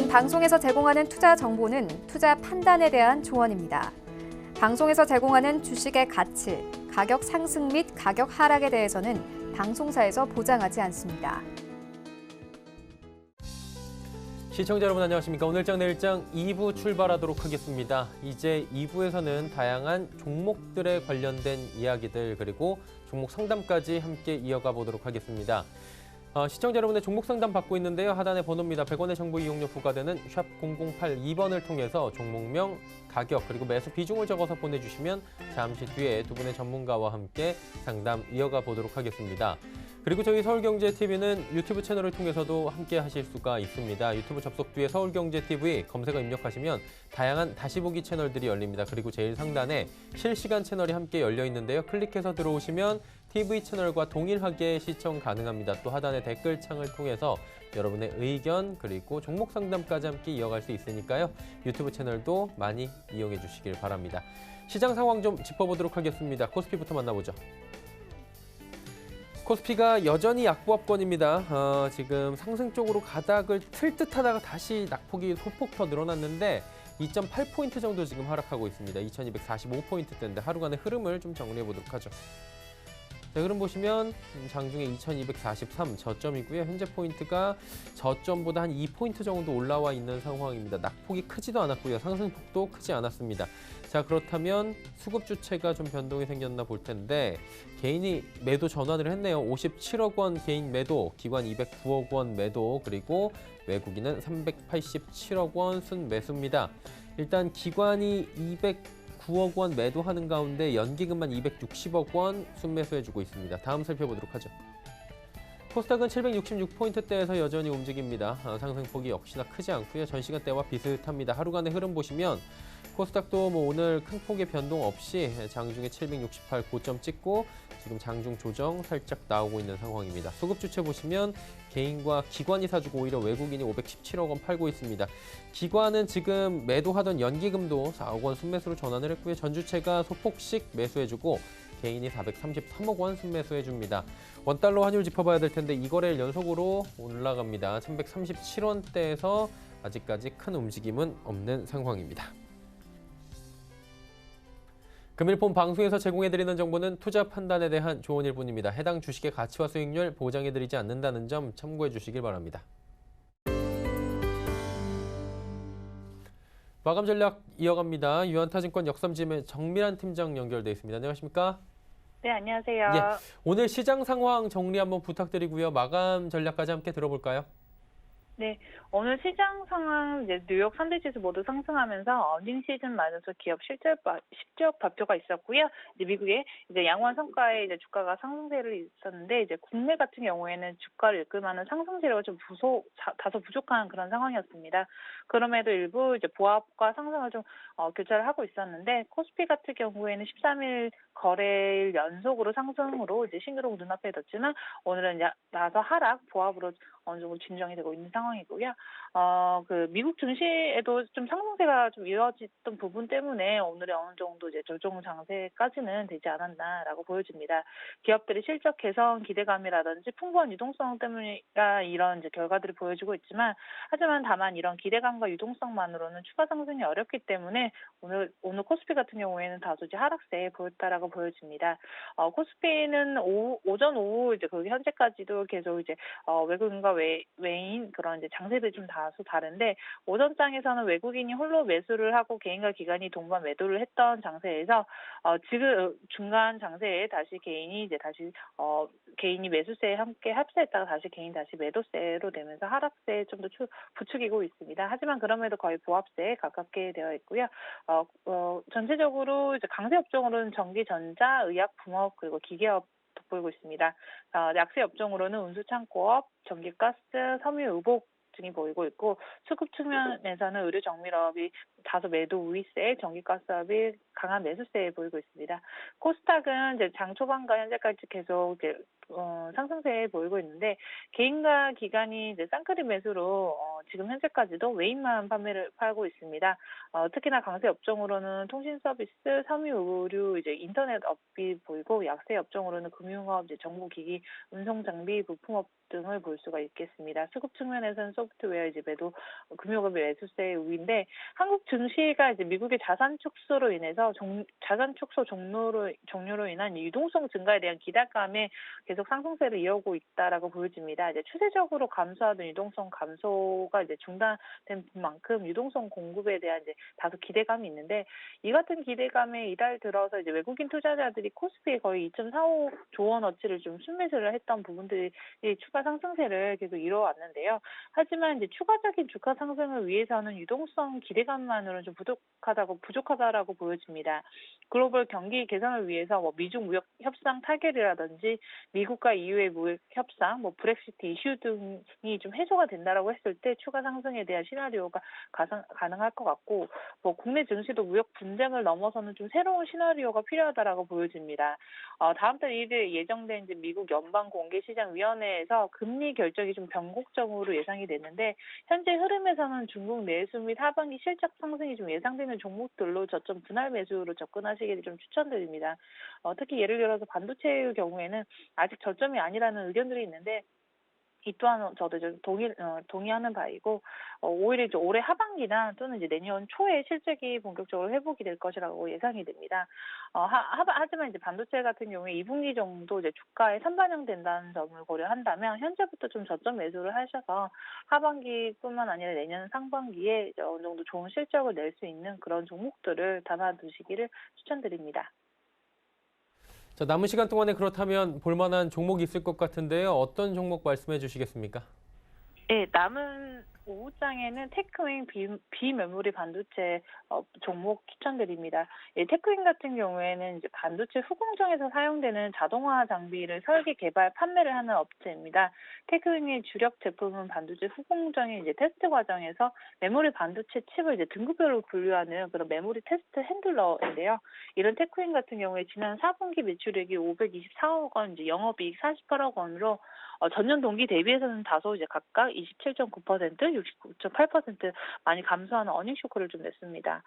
본 방송에서 제공하는 투자 정보는 투자 판단에 대한 조언입니다. 방송에서 제공하는 주식의 가치, 가격 상승 및 가격 하락에 대해서는 방송사에서 보장하지 않습니다. 시청자 여러분 안녕하십니까. 오늘장 내일장 2부 출발하도록 하겠습니다. 이제 2부에서는 다양한 종목들에 관련된 이야기들 그리고 종목 상담까지 함께 이어가 보도록 하겠습니다. 시청자 여러분의 종목 상담 받고 있는데요. 하단의 번호입니다. 100원의 정보 이용료 부과되는 샵 0082번을 통해서 종목명, 가격 그리고 매수 비중을 적어서 보내주시면 잠시 뒤에 두 분의 전문가와 함께 상담 이어가 보도록 하겠습니다. 그리고 저희 서울경제TV는 유튜브 채널을 통해서도 함께 하실 수가 있습니다. 유튜브 접속 뒤에 서울경제TV 검색어 입력하시면 다양한 다시 보기 채널들이 열립니다. 그리고 제일 상단에 실시간 채널이 함께 열려 있는데요. 클릭해서 들어오시면 TV 채널과 동일하게 시청 가능합니다. 또 하단의 댓글창을 통해서 여러분의 의견 그리고 종목 상담까지 함께 이어갈 수 있으니까요. 유튜브 채널도 많이 이용해 주시길 바랍니다. 시장 상황 좀 짚어보도록 하겠습니다. 코스피부터 만나보죠. 코스피가 여전히 약보합권입니다. 지금 상승 쪽으로 가닥을 틀 듯하다가 다시 낙폭이 소폭 더 늘어났는데 2.8포인트 정도 지금 하락하고 있습니다. 2245포인트대인데 하루간의 흐름을 좀 정리해 보도록 하죠. 자, 흐름 보시면 장중에 2243 저점이고요. 현재 포인트가 저점보다 한 2포인트 정도 올라와 있는 상황입니다. 낙폭이 크지도 않았고요. 상승폭도 크지 않았습니다. 자, 그렇다면 수급 주체가 좀 변동이 생겼나 볼 텐데 개인이 매도 전환을 했네요. 57억 원 개인 매도, 기관 209억 원 매도, 그리고 외국인은 387억 원 순매수입니다. 일단 기관이 209억 원 매도하는 가운데 연기금만 260억 원 순매수해주고 있습니다. 다음 살펴보도록 하죠. 코스닥은 766포인트대에서 여전히 움직입니다. 상승폭이 역시나 크지 않고요. 전 시간대와 비슷합니다. 하루간의 흐름 보시면 코스닥도 오늘 큰 폭의 변동 없이 장중에 768 고점 찍고 지금 장중 조정 살짝 나오고 있는 상황입니다. 소급 주체 보시면 개인과 기관이 사주고 오히려 외국인이 517억 원 팔고 있습니다. 기관은 지금 매도하던 연기금도 4억 원 순매수로 전환을 했고요. 전주체가 소폭씩 매수해주고 개인이 433억 원 순매수해줍니다. 원달러 환율 짚어봐야 될 텐데 이 거래일 연속으로 올라갑니다. 1137원대에서 아직까지 큰 움직임은 없는 상황입니다. 금일폰 방송에서 제공해드리는 정보는 투자 판단에 대한 조언일 뿐입니다. 해당 주식의 가치와 수익률 보장해드리지 않는다는 점 참고해 주시길 바랍니다. 마감 전략 이어갑니다. 유한타증권 역삼지의 정밀한 팀장 연결돼 있습니다. 안녕하십니까? 네, 안녕하세요. 예, 오늘 시장 상황 정리 한번 부탁드리고요. 마감 전략까지 함께 들어볼까요? 네, 오늘 시장 상황 이제 뉴욕 3대 지수 모두 상승하면서 어닝 시즌 맞아서 기업 실적 발표가 있었고요. 이제 미국의 이제 양호한 성과에 이제 주가가 상승세를 있었는데 이제 국내 같은 경우에는 주가를 이끌만한 상승 재료가 좀 다소 부족한 그런 상황이었습니다. 그럼에도 일부 이제 보합과 상승을 좀 교차를 하고 있었는데 코스피 같은 경우에는 13일 거래일 연속으로 상승으로 이제 신기록 눈앞에 뒀지만 오늘은 이제 나서 하락 보합으로 어느 정도 진정이 되고 있는 상황이고요. 그 미국 증시에도 좀 상승세가 좀 이어졌던 부분 때문에 오늘의 어느 정도 이제 조정 장세까지는 되지 않았나라고 보여집니다. 기업들의 실적 개선 기대감이라든지 풍부한 유동성 때문이라 이런 이제 결과들을 보여주고 있지만 하지만 다만 이런 기대감과 유동성만으로는 추가 상승이 어렵기 때문에 오늘 코스피 같은 경우에는 다소 이제 하락세에 보였다라고 보여집니다. 코스피는 오전 오후 이제 그 현재까지도 계속 이제 외국인과 외인 그런 이제 장세들이 좀 다소 다른데 오전장에서는 외국인이 홀로 매수를 하고 개인과 기관이 동반 매도를 했던 장세에서 지금 중간 장세에 다시 개인이 개인이 매수세에 함께 합세했다가 다시 개인 다시 매도세로 되면서 하락세에 좀 더 부추기고 있습니다. 하지만 그럼에도 거의 보합세에 가깝게 되어 있고요. 전체적으로 이제 강세 업종으로는 전기, 전자, 의약, 붕업 그리고 기계업 돋보이고 있습니다. 약세 업종으로는 운수창고업, 전기가스, 섬유, 의복 등이 보이고 있고 수급 측면에서는 의료 정밀업이 다소 매도 우위세, 전기가스업이 강한 매수세에 보이고 있습니다. 코스닥은 이제 장 초반과 현재까지 계속 이제 상승세에 보이고 있는데 개인과 기관이 이제 쌍끌이 매수로 지금 현재까지도 외인만 판매를 팔고 있습니다. 특히나 강세 업종으로는 통신 서비스, 섬유, 의류, 이제 인터넷 업이 보이고 약세 업종으로는 금융업, 이제 정보기기, 운송 장비, 부품업 등을 볼 수가 있겠습니다. 수급 측면에서는 소프트웨어 이제 매도, 금융업의 매수세의 우위인데 한국 증시가 이제 미국의 자산 축소로 인해서 자산 축소 종료로 인한 유동성 증가에 대한 기대감에 계속 상승세를 이어오고 있다라고 보여집니다. 이제 추세적으로 감소하던 유동성 감소가 이제 중단된 만큼 유동성 공급에 대한 이제 다소 기대감이 있는데 이 같은 기대감에 이달 들어서 이제 외국인 투자자들이 코스피에 거의 2.45조 원어치를 좀 순매수를 했던 부분들이 추가 상승세를 계속 이뤄왔는데요. 하지만 이제 추가적인 주가 상승을 위해서는 유동성 기대감만으로는 좀 부족하다라고 보여집니다. 글로벌 경기 개선을 위해서 미중 무역 협상 타결이라든지 미국과 EU의 무역 협상, 브렉시트 이슈 등이 좀 해소가 된다라고 했을 때 추가 상승에 대한 시나리오가 가능할 것 같고, 국내 증시도 무역 분쟁을 넘어서는 좀 새로운 시나리오가 필요하다라고 보여집니다. 다음 달 1일 예정된 이제 미국 연방공개시장위원회에서 금리 결정이 좀 변곡적으로 예상이 됐는데 현재 흐름에서는 중국 내수 및 하반기 실적 상승이 좀 예상되는 종목들로 저점 분할 매수로 접근하시기를 좀 추천드립니다. 특히 예를 들어서 반도체의 경우에는 아직 저점이 아니라는 의견들이 있는데 이 또한 저도 좀 동의하는 바이고, 오히려 이제 올해 하반기나 또는 이제 내년 초에 실적이 본격적으로 회복이 될 것이라고 예상이 됩니다. 하지만 이제 반도체 같은 경우에 2분기 정도 이제 주가에 선반영된다는 점을 고려한다면 현재부터 좀 저점 매수를 하셔서 하반기뿐만 아니라 내년 상반기에 이제 어느 정도 좋은 실적을 낼 수 있는 그런 종목들을 담아두시기를 추천드립니다. 자, 남은 시간 동안에 그렇다면 볼만한 종목이 있을 것 같은데요. 어떤 종목 말씀해 주시겠습니까? 네, 남은 오후장에는 테크윙 비메모리 반도체 종목 추천드립니다. 테크윙 같은 경우에는 이제 반도체 후공정에서 사용되는 자동화 장비를 설계, 개발, 판매를 하는 업체입니다. 테크윙의 주력 제품은 반도체 후공정의 이제 테스트 과정에서 메모리 반도체 칩을 이제 등급별로 분류하는 그런 메모리 테스트 핸들러인데요. 이런 테크윙 같은 경우에 지난 4분기 매출액이 524억 원, 이제 영업이익 48억 원으로 전년 동기 대비해서는 다소 이제 각각 27.9%, 69.8% 많이 감소하는 어닝 쇼크를 좀 냈습니다.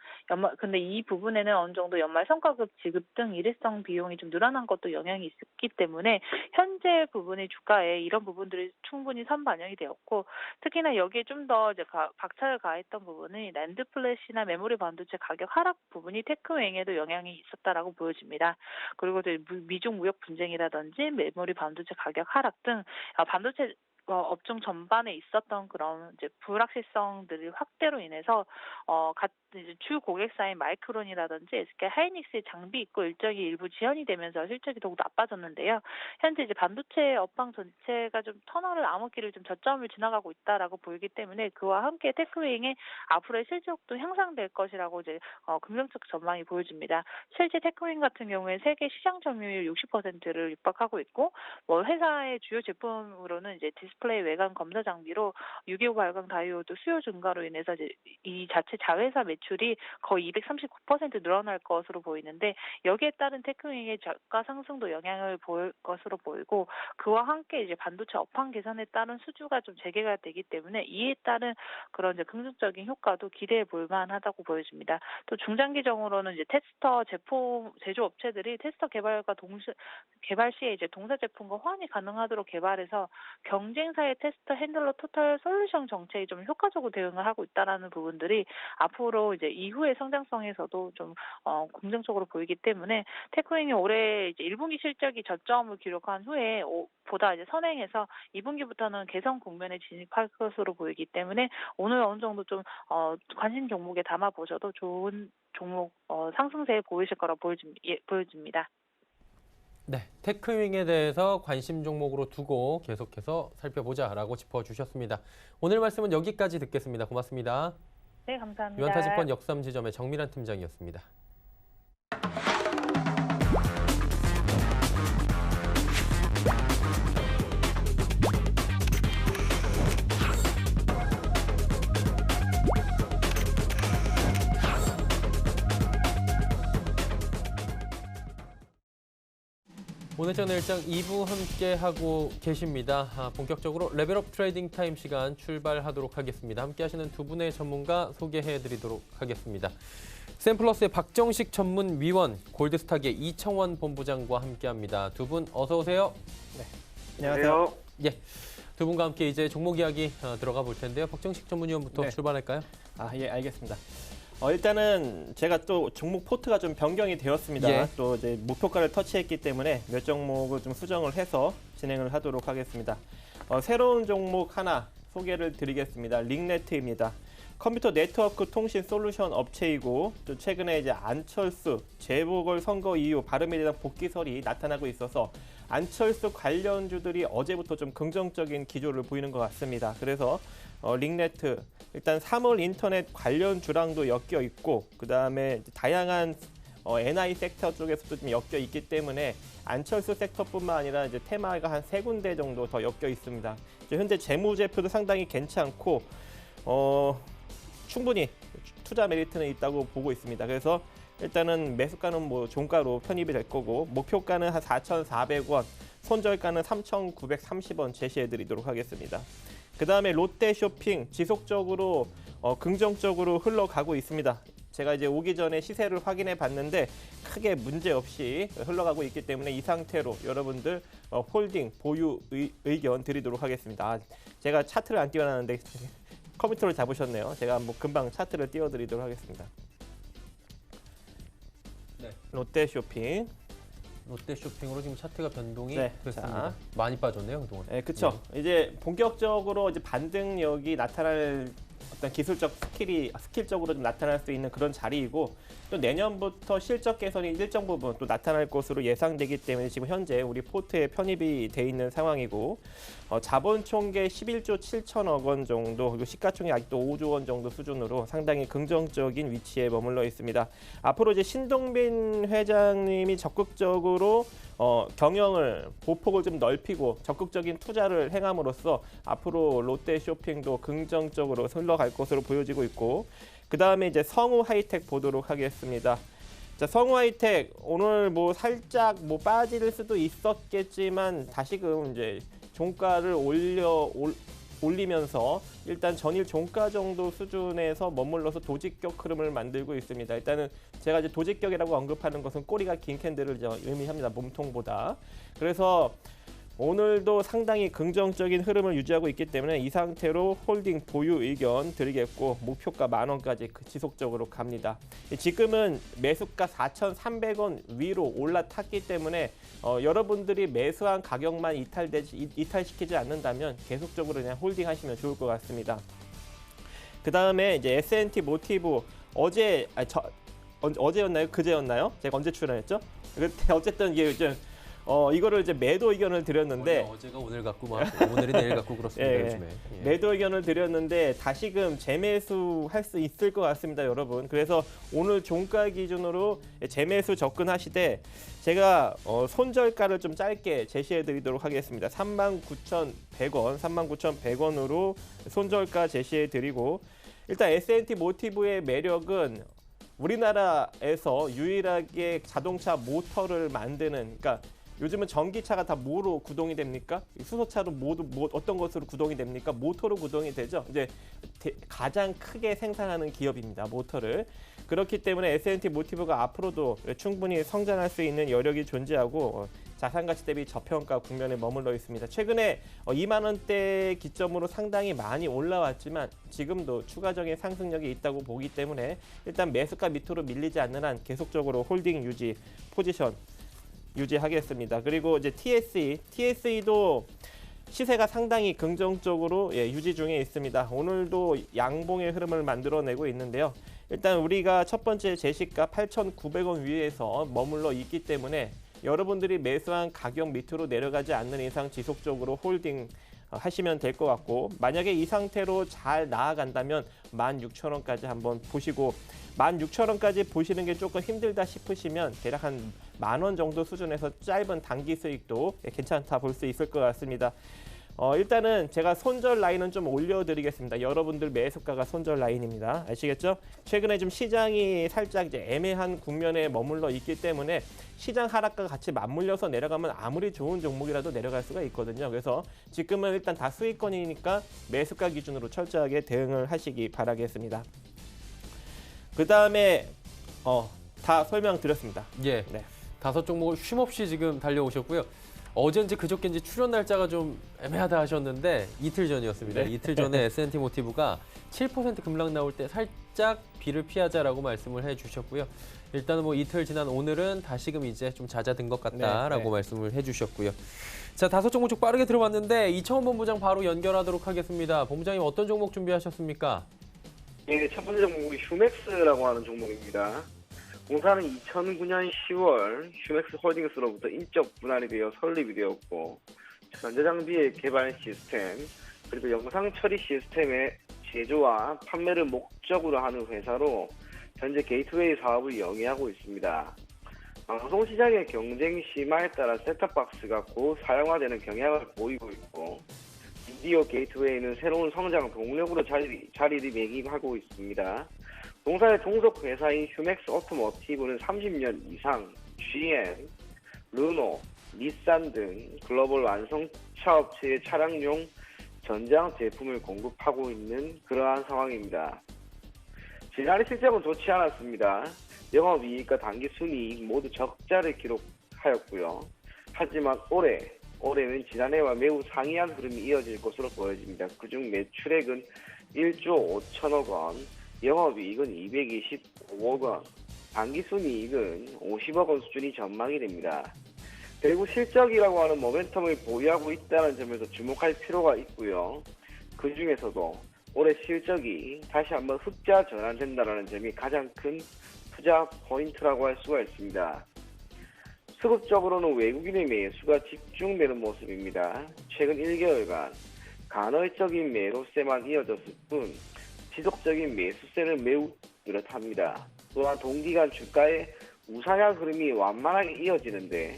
근데 이 부분에는 어느 정도 연말 성과급 지급 등 일회성 비용이 좀 늘어난 것도 영향이 있었기 때문에 현재 부분의 주가에 이런 부분들이 충분히 선반영이 되었고, 특히나 여기에 좀 더 이제 박차를 가했던 부분은 랜드 플래시나 메모리 반도체 가격 하락 부분이 테크웨잉에도 영향이 있었다라고 보여집니다. 그리고 미중 무역 분쟁이라든지 메모리 반도체 가격 하락 등 반도체 업종 전반에 있었던 그런 이제 불확실성들의 확대로 인해서 이제 주 고객사인 마이크론이라든지 SK 하이닉스의 장비 입고 일정이 일부 지연이 되면서 실적이 더욱 나빠졌는데요. 현재 이제 반도체 업황 전체가 좀 터널을 암흑기를 좀 저점을 지나가고 있다라고 보이기 때문에 그와 함께 테크웨잉의 앞으로의 실적도 향상될 것이라고 이제 긍정적 전망이 보여집니다. 실제 테크웨잉 같은 경우에 세계 시장 점유율 60%를 육박하고 있고, 회사의 주요 제품으로는 이제 디스플레이 외관 검사 장비로 625 발광 다이오드 수요 증가로 인해서 이제 이 자체 자회사 매출이 거의 239% 늘어날 것으로 보이는데, 여기에 따른 테크윙의 저가 상승도 영향을 볼 것으로 보이고, 그와 함께 이제 반도체 업황 개선에 따른 수주가 좀 재개가 되기 때문에 이에 따른 그런 이제 긍정적인 효과도 기대해 볼 만하다고 보여집니다. 또 중장기적으로는 이제 테스터 제품 제조 업체들이 테스터 개발 시에 이제 동사 제품과 호환이 가능하도록 개발해서 경쟁사의 테스터 핸들러 토탈 솔루션 정책이 좀 효과적으로 대응을 하고 있다라는 부분들이 앞으로 이제 이후의 성장성에서도 좀 긍정적으로 보이기 때문에 테크윙이 올해 이제 1분기 실적이 저점을 기록한 후에 보다 이제 선행해서 2분기부터는 개선 국면에 진입할 것으로 보이기 때문에 오늘 어느 정도 좀 관심 종목에 담아 보셔도 좋은 종목 상승세에 보이실 거라고 보여집니다. 네, 테크윙에 대해서 관심 종목으로 두고 계속해서 살펴보자라고 짚어주셨습니다. 오늘 말씀은 여기까지 듣겠습니다. 고맙습니다. 네, 감사합니다. 유한타증권 역삼지점의 정밀한 팀장이었습니다. 오늘 저는 일장 2부 함께하고 계십니다. 본격적으로 레벨업 트레이딩 타임 시간 출발하도록 하겠습니다. 함께하시는 두 분의 전문가 소개해드리도록 하겠습니다. 샘플러스의 박정식 전문위원, 골드스탁의 이청원 본부장과 함께합니다. 두 분 어서 오세요. 네, 안녕하세요. 예. 두 분과 함께 이제 종목 이야기 들어가 볼 텐데요. 박정식 전문위원부터 네. 출발할까요? 예, 알겠습니다. 일단은 제가 또 종목 포트가 좀 변경이 되었습니다. 예. 또 이제 목표가를 터치했기 때문에 몇 종목을 좀 수정을 해서 진행을 하도록 하겠습니다. 새로운 종목 하나 소개를 드리겠습니다. 링네트입니다. 컴퓨터 네트워크 통신 솔루션 업체이고 또 최근에 이제 안철수 재보궐선거 이후 바른미래당 복귀설이 나타나고 있어서 안철수 관련주들이 어제부터 좀 긍정적인 기조를 보이는 것 같습니다. 그래서 링네트 일단 3월 인터넷 관련주랑도 엮여 있고 그다음에 다양한 NI 섹터 쪽에서도 좀 엮여 있기 때문에 안철수 섹터뿐만 아니라 이제 테마가 한 3군데 정도 더 엮여 있습니다. 현재 재무제표도 상당히 괜찮고 충분히 투자 메리트는 있다고 보고 있습니다. 그래서 일단은 매수가는 뭐 종가로 편입이 될 거고 목표가는 한 4,400원, 손절가는 3,930원 제시해드리도록 하겠습니다. 그 다음에 롯데쇼핑 지속적으로 긍정적으로 흘러가고 있습니다. 제가 이제 오기 전에 시세를 확인해 봤는데 크게 문제 없이 흘러가고 있기 때문에 이 상태로 여러분들 홀딩 보유 의견 드리도록 하겠습니다. 제가 차트를 안 띄워놨는데 컴퓨터를 잡으셨네요. 제가 뭐 금방 차트를 띄워드리도록 하겠습니다. 네. 롯데쇼핑. 롯데쇼핑으로 지금 차트가 변동이 네, 됐습니다. 자. 많이 빠졌네요, 그동안. 네, 그렇죠. 이제 본격적으로 이제 반등력이 나타날 어떤 기술적 스킬적으로 좀 나타날 수 있는 그런 자리이고 또 내년부터 실적 개선이 일정 부분 또 나타날 것으로 예상되기 때문에 지금 현재 우리 포트에 편입이 돼 있는 상황이고 자본 총계 11조 7천억 원 정도 그리고 시가총액 아직도 5조 원 정도 수준으로 상당히 긍정적인 위치에 머물러 있습니다. 앞으로 이제 신동빈 회장님이 적극적으로 경영을 보폭을 좀 넓히고 적극적인 투자를 행함으로써 앞으로 롯데쇼핑도 긍정적으로 흘러갈 것으로 보여지고 있고 그 다음에 이제 성우 하이텍 보도록 하겠습니다. 자, 성우 하이텍 오늘 뭐 살짝 뭐 빠질 수도 있었겠지만 다시금 이제 종가를 올리면서 일단 전일 종가 정도 수준에서 머물러서 도직격 흐름을 만들고 있습니다. 일단은 제가 이제 도직격이라고 언급하는 것은 꼬리가 긴 캔들을 의미합니다. 몸통보다. 그래서 오늘도 상당히 긍정적인 흐름을 유지하고 있기 때문에 이 상태로 홀딩 보유 의견 드리겠고 목표가 10,000원까지 지속적으로 갑니다. 지금은 매수가 4,300원 위로 올라탔기 때문에 여러분들이 매수한 가격만 이탈시키지 않는다면 계속적으로 그냥 홀딩하시면 좋을 것 같습니다. 그 다음에 이제 S&T 모티브 어제였나요? 그제였나요? 제가 언제 출연했죠? 어쨌든 이게 요즘 이거를 이제 매도 의견을 드렸는데 어제가 오늘 같고 막 오늘이 내일 같고 그렇습니다. 예, 요즘에. 예. 매도 의견을 드렸는데 다시금 재매수할 수 있을 것 같습니다, 여러분. 그래서 오늘 종가 기준으로 재매수 접근하시되 제가 손절가를 좀 짧게 제시해드리도록 하겠습니다. 39,100원, 39,100원으로 손절가 제시해드리고 일단 S&T 모티브의 매력은 우리나라에서 유일하게 자동차 모터를 만드는 그러니까 요즘은 전기차가 다 뭐로 구동이 됩니까? 수소차로 어떤 것으로 구동이 됩니까? 모터로 구동이 되죠. 이제 가장 크게 생산하는 기업입니다. 모터를. 그렇기 때문에 S&T 모티브가 앞으로도 충분히 성장할 수 있는 여력이 존재하고 자산 가치 대비 저평가 국면에 머물러 있습니다. 최근에 2만 원대 기점으로 상당히 많이 올라왔지만 지금도 추가적인 상승력이 있다고 보기 때문에 일단 매수가 밑으로 밀리지 않는 한 계속적으로 홀딩 유지 포지션 유지하겠습니다. 그리고 이제 TSE도 시세가 상당히 긍정적으로 유지 중에 있습니다. 오늘도 양봉의 흐름을 만들어내고 있는데요. 일단 우리가 첫 번째 제시가 8,900원 위에서 머물러 있기 때문에 여러분들이 매수한 가격 밑으로 내려가지 않는 이상 지속적으로 홀딩 하시면 될 것 같고 만약에 이 상태로 잘 나아간다면 16,000원까지 한번 보시고 16,000원까지 보시는 게 조금 힘들다 싶으시면 대략 한 10,000원 정도 수준에서 짧은 단기 수익도 괜찮다 볼 수 있을 것 같습니다. 일단은 제가 손절 라인은 좀 올려드리겠습니다. 여러분들 매수가가 손절 라인입니다. 아시겠죠? 최근에 좀 시장이 살짝 이제 애매한 국면에 머물러 있기 때문에 시장 하락과 같이 맞물려서 내려가면 아무리 좋은 종목이라도 내려갈 수가 있거든요. 그래서 지금은 일단 다 수익권이니까 매수가 기준으로 철저하게 대응을 하시기 바라겠습니다. 그 다음에 다 설명드렸습니다. 예. 네. 5 종목을 쉼없이 지금 달려오셨고요. 어젠지 그저께인지 출연 날짜가 좀 애매하다 하셨는데 이틀 전이었습니다. 네. 이틀 전에 S&T 모티브가 7% 급락 나올 때 살짝 비를 피하자라고 말씀을 해주셨고요. 일단은 뭐 이틀 지난 오늘은 다시금 이제 좀 잦아든 것 같다라고 네. 말씀을 해주셨고요. 자, 5종목 쭉 빠르게 들어봤는데 이청원 본부장 바로 연결하도록 하겠습니다. 본부장님 어떤 종목 준비하셨습니까? 예, 첫 번째 종목이 휴맥스라고 하는 종목입니다. 공사는 2009년 10월 휴맥스 홀딩스로부터 인적 분할이 되어 설립이 되었고 전자장비의 개발 시스템 그리고 영상 처리 시스템의 제조와 판매를 목적으로 하는 회사로 현재 게이트웨이 사업을 영위하고 있습니다. 방송시장의 경쟁 심화에 따라 셋탑박스가 고사용화되는 경향을 보이고 있고 미디어 게이트웨이는 새로운 성장 동력으로 자리매김하고 있습니다. 동사의 종속 회사인 휴맥스 오토모티브는 30년 이상 GM, 르노, 닛산 등 글로벌 완성차 업체의 차량용 전장 제품을 공급하고 있는 그러한 상황입니다. 지난해 실적은 좋지 않았습니다. 영업이익과 당기순이익 모두 적자를 기록하였고요. 하지만 올해는 지난해와 매우 상이한 흐름이 이어질 것으로 보여집니다. 그중 매출액은 1조 5천억 원, 영업이익은 225억 원, 당기순이익은 50억 원 수준이 전망이 됩니다. 그리고 실적이라고 하는 모멘텀을 보유하고 있다는 점에서 주목할 필요가 있고요. 그 중에서도 올해 실적이 다시 한번 흑자 전환된다는 점이 가장 큰 투자 포인트라고 할 수가 있습니다. 수급적으로는 외국인의 매수가 집중되는 모습입니다. 최근 1개월간 간헐적인 매도세만 이어졌을 뿐 지속적인 매수세는 매우 뚜렷합니다. 또한 동기간 주가의 우상향 흐름이 완만하게 이어지는데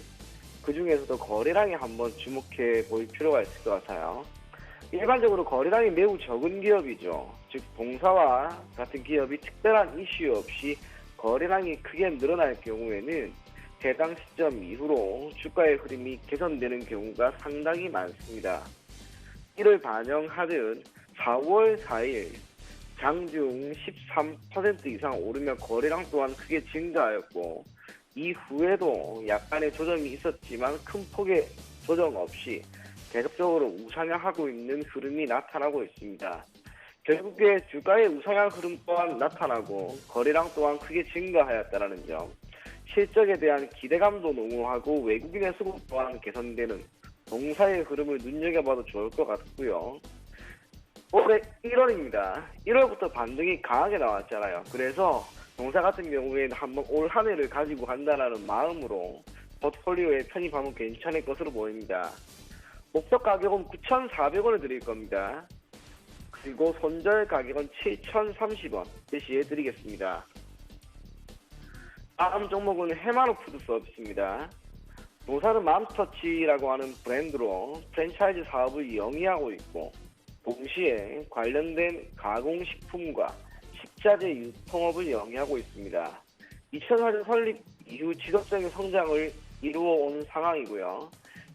그 중에서도 거래량에 한번 주목해 볼 필요가 있을 것 같아요. 일반적으로 거래량이 매우 적은 기업이죠. 즉 동사와 같은 기업이 특별한 이슈 없이 거래량이 크게 늘어날 경우에는 해당 시점 이후로 주가의 흐름이 개선되는 경우가 상당히 많습니다. 이를 반영하듯 4월 4일 장중 13% 이상 오르며 거래량 또한 크게 증가하였고 이후에도 약간의 조정이 있었지만 큰 폭의 조정 없이 계속적으로 우상향하고 있는 흐름이 나타나고 있습니다. 결국에 주가의 우상향 흐름 또한 나타나고 거래량 또한 크게 증가하였다는 점, 실적에 대한 기대감도 농후하고 외국인의 수급 또한 개선되는 동사의 흐름을 눈여겨봐도 좋을 것 같고요. 올해 1월입니다. 1월부터 반등이 강하게 나왔잖아요. 그래서 동사 같은 경우에는 한번 올 한 해를 가지고 간다는 마음으로 포트폴리오에 편입하면 괜찮을 것으로 보입니다. 목표 가격은 9,400원을 드릴 겁니다. 그리고 손절 가격은 7,030원 제시해 드리겠습니다. 다음 종목은 해마노 푸드 서비스입니다. 동사는 맘스터치라고 하는 브랜드로 프랜차이즈 사업을 영위하고 있고 동시에 관련된 가공식품과 식자재 유통업을 영위하고 있습니다. 2004년 설립 이후 지속적인 성장을 이루어온 상황이고요.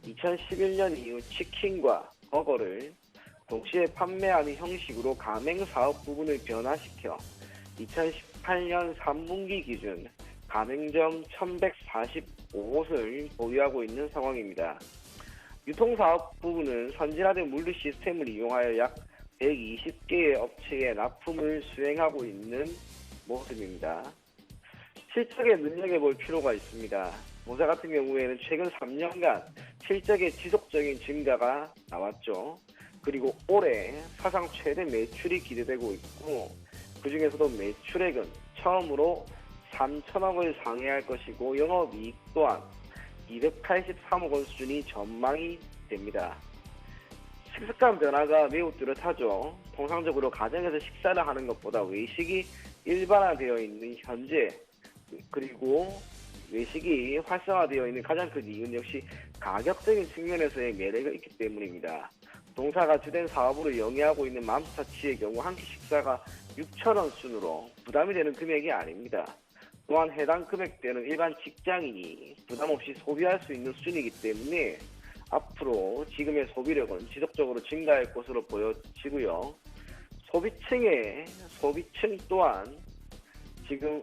2011년 이후 치킨과 버거를 동시에 판매하는 형식으로 가맹 사업 부분을 변화시켜 2018년 3분기 기준 가맹점 1145곳을 보유하고 있는 상황입니다. 유통사업 부분은 선진화된 물류 시스템을 이용하여 약 120개의 업체에 납품을 수행하고 있는 모습입니다. 실적에 눈여겨볼 필요가 있습니다. 모사 같은 경우에는 최근 3년간 실적의 지속적인 증가가 나왔죠. 그리고 올해 사상 최대 매출이 기대되고 있고 그 중에서도 매출액은 처음으로 3천억을 상회할 것이고 영업이익 또한 283억 원 수준이 전망이 됩니다. 식습관 변화가 매우 뚜렷하죠. 통상적으로 가정에서 식사를 하는 것보다 외식이 일반화되어 있는 현재 그리고 외식이 활성화되어 있는 가장 큰 이유는 역시 가격적인 측면에서의 매력이 있기 때문입니다. 동사가 주된 사업으로 영위하고 있는 맘스터치의 경우 한 끼 식사가 6,000원 순으로 부담이 되는 금액이 아닙니다. 또한 해당 금액대는 일반 직장인이 부담 없이 소비할 수 있는 수준이기 때문에 앞으로 지금의 소비력은 지속적으로 증가할 것으로 보여지고요. 소비층 또한 지금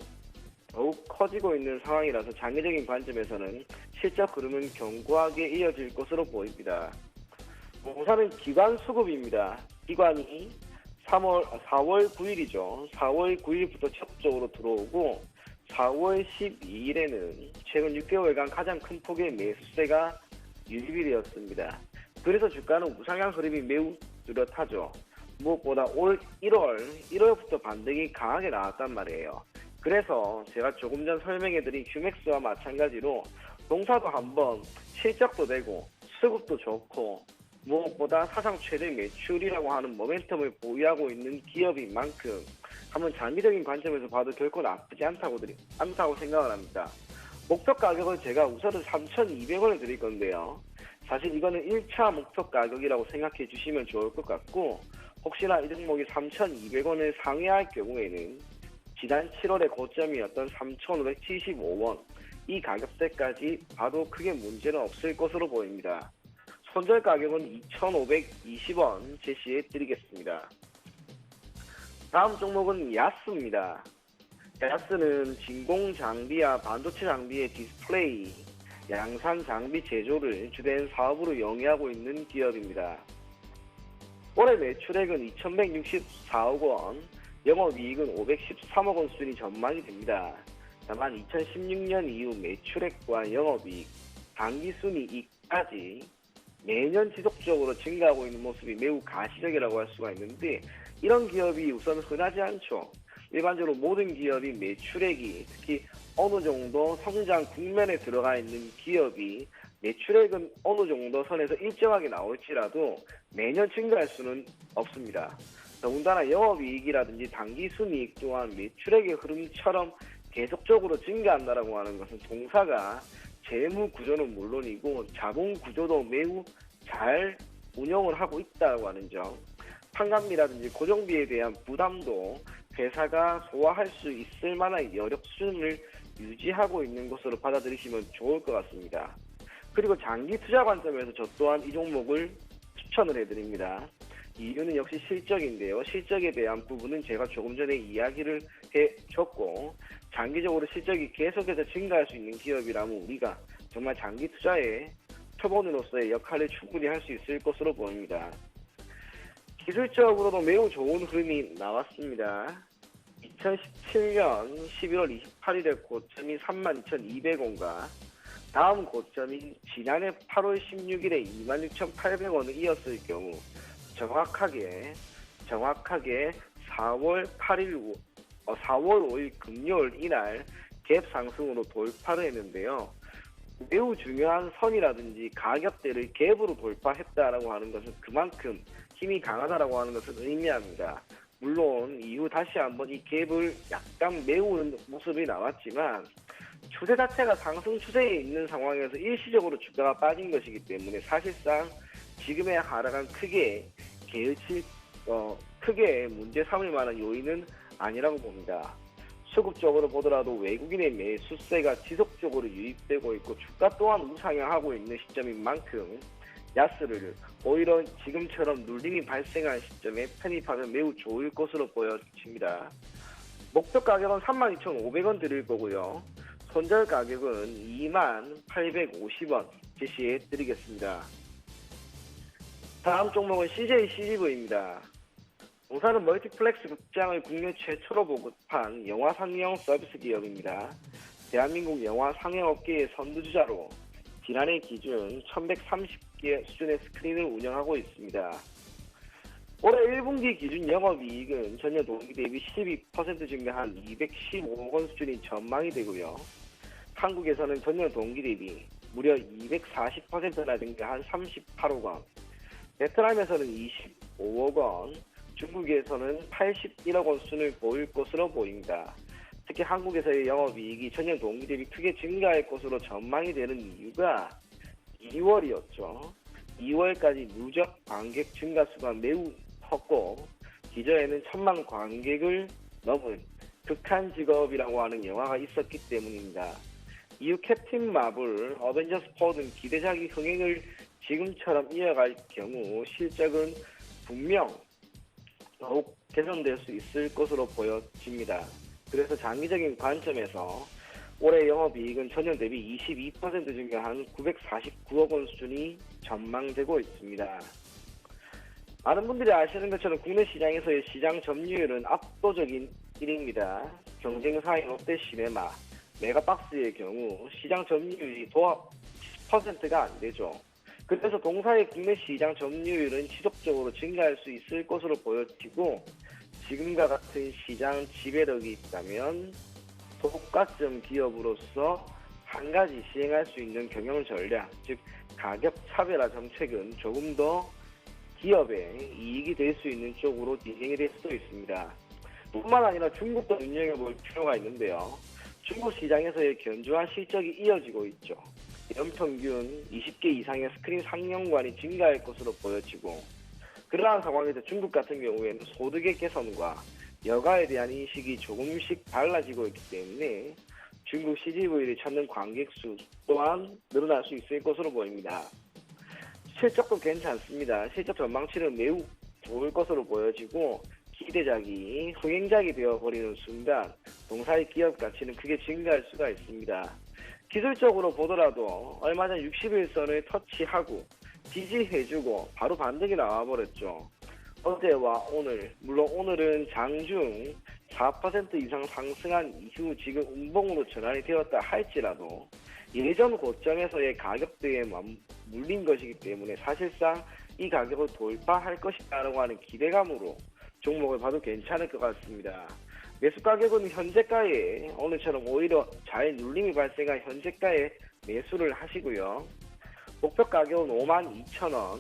더욱 커지고 있는 상황이라서 장기적인 관점에서는 실적 흐름은 견고하게 이어질 것으로 보입니다. 공사는 기관 수급입니다. 기관이 4월 9일이죠. 4월 9일부터 적극적으로 들어오고 4월 12일에는 최근 6개월간 가장 큰 폭의 매수세가 유입이 되었습니다. 그래서 주가는 우상향 흐름이 매우 뚜렷하죠. 무엇보다 올 1월부터 반등이 강하게 나왔단 말이에요. 그래서 제가 조금 전 설명해드린 휴맥스와 마찬가지로 동사도 한번 실적도 되고 수급도 좋고 무엇보다 사상 최대 매출이라고 하는 모멘텀을 보유하고 있는 기업인 만큼 한번 장기적인 관점에서 봐도 결코 나쁘지 않다고 생각을 합니다. 목표 가격은 제가 우선은 3,200원을 드릴 건데요. 사실 이거는 1차 목표 가격이라고 생각해 주시면 좋을 것 같고 혹시나 이 종목이 3,200원을 상회할 경우에는 지난 7월의 고점이었던 3,575원 이 가격대까지 봐도 크게 문제는 없을 것으로 보입니다. 손절 가격은 2,520원 제시해 드리겠습니다. 다음 종목은 야스입니다. 야스는 진공 장비와 반도체 장비의 디스플레이, 양산 장비 제조를 주된 사업으로 영위하고 있는 기업입니다. 올해 매출액은 2,164억 원, 영업이익은 513억 원 수준이 전망이 됩니다. 다만 2016년 이후 매출액과 영업이익, 당기순이익까지 매년 지속적으로 증가하고 있는 모습이 매우 가시적이라고 할 수가 있는데 이런 기업이 우선 흔하지 않죠. 일반적으로 모든 기업이 매출액이 특히 어느 정도 성장 국면에 들어가 있는 기업이 매출액은 어느 정도 선에서 일정하게 나올지라도 매년 증가할 수는 없습니다. 더군다나 영업이익이라든지 당기순이익 또한 매출액의 흐름처럼 계속적으로 증가한다고 하는 것은 동사가 재무 구조는 물론이고 자본 구조도 매우 잘 운영을 하고 있다고 하는 점, 판관비라든지 고정비에 대한 부담도 회사가 소화할 수 있을 만한 여력 수준을 유지하고 있는 것으로 받아들이시면 좋을 것 같습니다. 그리고 장기 투자 관점에서 저 또한 이 종목을 추천을 해드립니다. 이유는 역시 실적인데요. 실적에 대한 부분은 제가 조금 전에 이야기를 해줬고 장기적으로 실적이 계속해서 증가할 수 있는 기업이라면 우리가 정말 장기 투자의 표본으로서의 역할을 충분히 할 수 있을 것으로 보입니다. 기술적으로도 매우 좋은 흐름이 나왔습니다. 2017년 11월 28일의 고점이 32,200원과 다음 고점이 지난해 8월 16일에 26,800원을 이었을 경우 정확하게 4월 5일 금요일 이날 갭 상승으로 돌파를 했는데요. 매우 중요한 선이라든지 가격대를 갭으로 돌파했다라고 하는 것은 그만큼 힘이 강하다라고 하는 것을 의미합니다. 물론 이후 다시 한번 이 갭을 약간 메우는 모습이 나왔지만 추세 자체가 상승 추세에 있는 상황에서 일시적으로 주가가 빠진 것이기 때문에 사실상 지금의 하락은 크게 문제 삼을 만한 요인은 아니라고 봅니다. 수급적으로 보더라도 외국인의 매수세가 지속적으로 유입되고 있고 주가 또한 우상향하고 있는 시점인 만큼 야스를 오히려 지금처럼 눌림이 발생한 시점에 편입하면 매우 좋을 것으로 보여집니다. 목표 가격은 32,500원 드릴 거고요. 손절 가격은 28,850원 제시해 드리겠습니다. 다음 종목은 CJCGV입니다. 동사는 멀티플렉스 극장을 국내 최초로 보급한 영화 상영 서비스 기업입니다. 대한민국 영화 상영업계의 선두주자로 지난해 기준 1130개 수준의 스크린을 운영하고 있습니다. 올해 1분기 기준 영업이익은 전년 동기 대비 12% 증가한 215억 원 수준이 전망이 되고요. 한국에서는 전년 동기 대비 무려 240%나 증가한 38억 원, 베트남에서는 25억 원, 중국에서는 81억 원 수준을 보일 것으로 보입니다. 특히 한국에서의 영업이익이 전년 동기 대비 크게 증가할 것으로 전망이 되는 이유가 2월이었죠. 2월까지 누적 관객 증가 수가 매우 컸고 기존에는 1,000만 관객을 넘은 극한 직업이라고 하는 영화가 있었기 때문입니다. 이후 캡틴 마블, 어벤져스 4 등 기대작이 흥행을 지금처럼 이어갈 경우 실적은 분명 더욱 개선될 수 있을 것으로 보여집니다. 그래서 장기적인 관점에서 올해 영업이익은 전년 대비 22% 증가한 949억 원 수준이 전망되고 있습니다. 많은 분들이 아시는 것처럼 국내 시장에서의 시장 점유율은 압도적인 1위입니다. 경쟁사인 롯데시네마, 메가박스의 경우 시장 점유율이 도합 10%가 안 되죠. 그래서 동사의 국내 시장 점유율은 지속적으로 증가할 수 있을 것으로 보여지고 지금과 같은 시장 지배력이 있다면 독과점 기업으로서 한 가지 시행할 수 있는 경영 전략, 즉 가격 차별화 정책은 조금 더 기업에 이익이 될 수 있는 쪽으로 진행이 될 수도 있습니다. 뿐만 아니라 중국도 눈여겨볼 필요가 있는데요. 중국 시장에서의 견조한 실적이 이어지고 있죠. 연평균 20개 이상의 스크린 상용관이 증가할 것으로 보여지고 그러한 상황에서 중국 같은 경우에는 소득의 개선과 여가에 대한 인식이 조금씩 달라지고 있기 때문에 중국 CGV를 찾는 관객 수 또한 늘어날 수 있을 것으로 보입니다. 실적도 괜찮습니다. 실적 전망치는 매우 좋을 것으로 보여지고 기대작이 흥행작이 되어버리는 순간 동사의 기업 가치는 크게 증가할 수가 있습니다. 기술적으로 보더라도 얼마 전 60일선을 터치하고 지지해주고 바로 반등이 나와버렸죠. 어제와 오늘, 물론 오늘은 장중 4% 이상 상승한 이후 지금 음봉으로 전환이 되었다 할지라도 예전 고점에서의 가격대에 물린 것이기 때문에 사실상 이 가격을 돌파할 것이다라고 하는 기대감으로 종목을 봐도 괜찮을 것 같습니다. 매수 가격은 현재가에 오늘처럼 오히려 잘 눌림이 발생한 현재가에 매수를 하시고요. 목표 가격은 52,000원,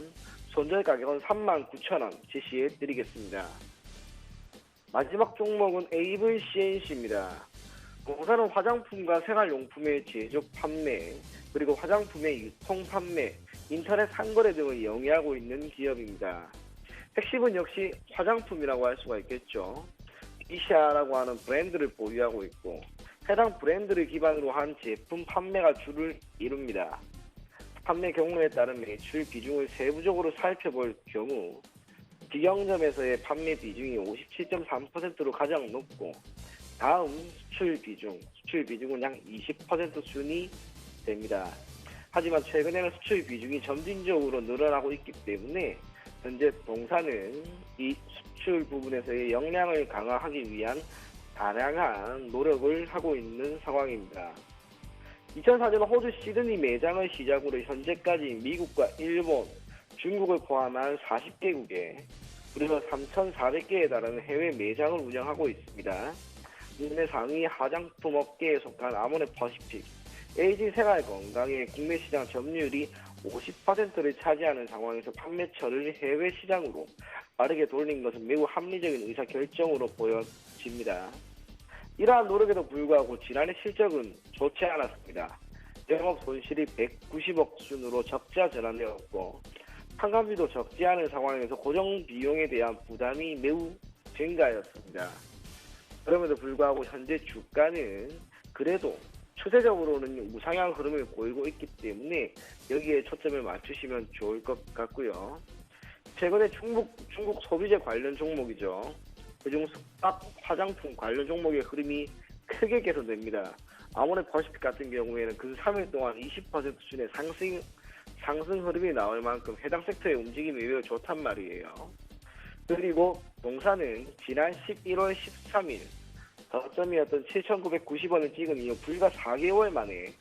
손절 가격은 39,000원 제시해 드리겠습니다. 마지막 종목은 AVCNC입니다. 공사는 화장품과 생활용품의 제조 판매, 그리고 화장품의 유통 판매, 인터넷 상거래 등을 영위하고 있는 기업입니다. 핵심은 역시 화장품이라고 할 수가 있겠죠. 이샤라고 하는 브랜드를 보유하고 있고 해당 브랜드를 기반으로 한 제품 판매가 주를 이룹니다. 판매 경로에 따른 매출 비중을 세부적으로 살펴볼 경우 직영점에서의 판매 비중이 57.3%로 가장 높고 다음 수출 비중은 약 20% 수준이 됩니다. 하지만 최근에는 수출 비중이 점진적으로 늘어나고 있기 때문에 현재 동사는 이 수출 부분에서의 역량을 강화하기 위한 다양한 노력을 하고 있는 상황입니다. 2004년 호주 시드니 매장을 시작으로 현재까지 미국과 일본, 중국을 포함한 40개국에 무려 3,400개에 달하는 해외 매장을 운영하고 있습니다. 국내 상위 화장품 업계에 속한 아모레퍼시픽, LG생활건강의 국내 시장 점유율이 50%를 차지하는 상황에서 판매처를 해외 시장으로 빠르게 돌린 것은 매우 합리적인 의사결정으로 보여집니다. 이러한 노력에도 불구하고 지난해 실적은 좋지 않았습니다. 영업 손실이 190억 수준으로 적자 전환되었고 판관비도 적지 않은 상황에서 고정 비용에 대한 부담이 매우 증가하였습니다. 그럼에도 불구하고 현재 주가는 그래도 추세적으로는 우상향 흐름을 보이고 있기 때문에 여기에 초점을 맞추시면 좋을 것 같고요. 최근에 중국 소비재 관련 종목이죠. 그중 숙박 화장품 관련 종목의 흐름이 크게 개선됩니다. 아모레퍼시픽 같은 경우에는 근 3일 동안 20% 수준의 상승 흐름이 나올 만큼 해당 섹터의 움직임이 매우 좋단 말이에요. 그리고 동사는 지난 11월 13일 저점이었던 7,990원을 찍은 이후 불과 4개월 만에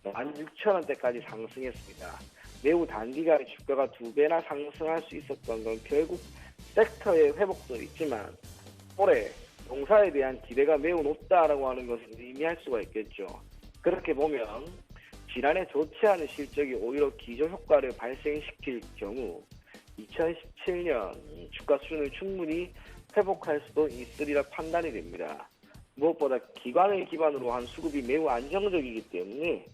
16,000원대까지 상승했습니다. 매우 단기간에 주가가 2배나 상승할 수 있었던 건 결국 섹터의 회복도 있지만 올해 동사에 대한 기대가 매우 높다라고 하는 것을 의미할 수가 있겠죠. 그렇게 보면 지난해 좋지 않은 실적이 오히려 기저효과를 발생시킬 경우 2017년 주가 수준을 충분히 회복할 수도 있으리라 판단이 됩니다. 무엇보다 기관을 기반으로 한 수급이 매우 안정적이기 때문에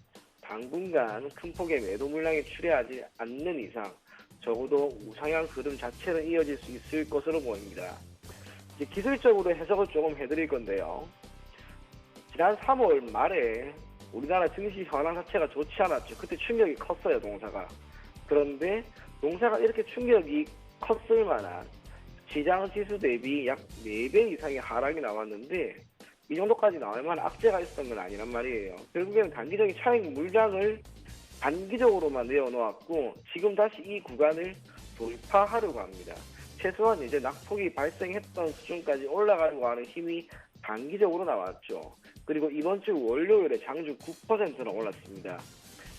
당분간 큰 폭의 매도 물량이 출회하지 않는 이상 적어도 우상향 흐름 자체는 이어질 수 있을 것으로 보입니다. 이제 기술적으로 해석을 조금 해드릴 건데요. 지난 3월 말에 우리나라 증시 현황 자체가 좋지 않았죠. 그때 충격이 컸어요, 동사가. 그런데 동사가 이렇게 충격이 컸을 만한 시장 지수 대비 약 4배 이상의 하락이 나왔는데 이 정도까지 나올 만한 악재가 있었던 건 아니란 말이에요. 결국에는 단기적인 차익 물량을 단기적으로만 내어놓았고 지금 다시 이 구간을 돌파하려고 합니다. 최소한 이제 낙폭이 발생했던 수준까지 올라가려고 하는 힘이 단기적으로 나왔죠. 그리고 이번 주 월요일에 장주 9%나 올랐습니다.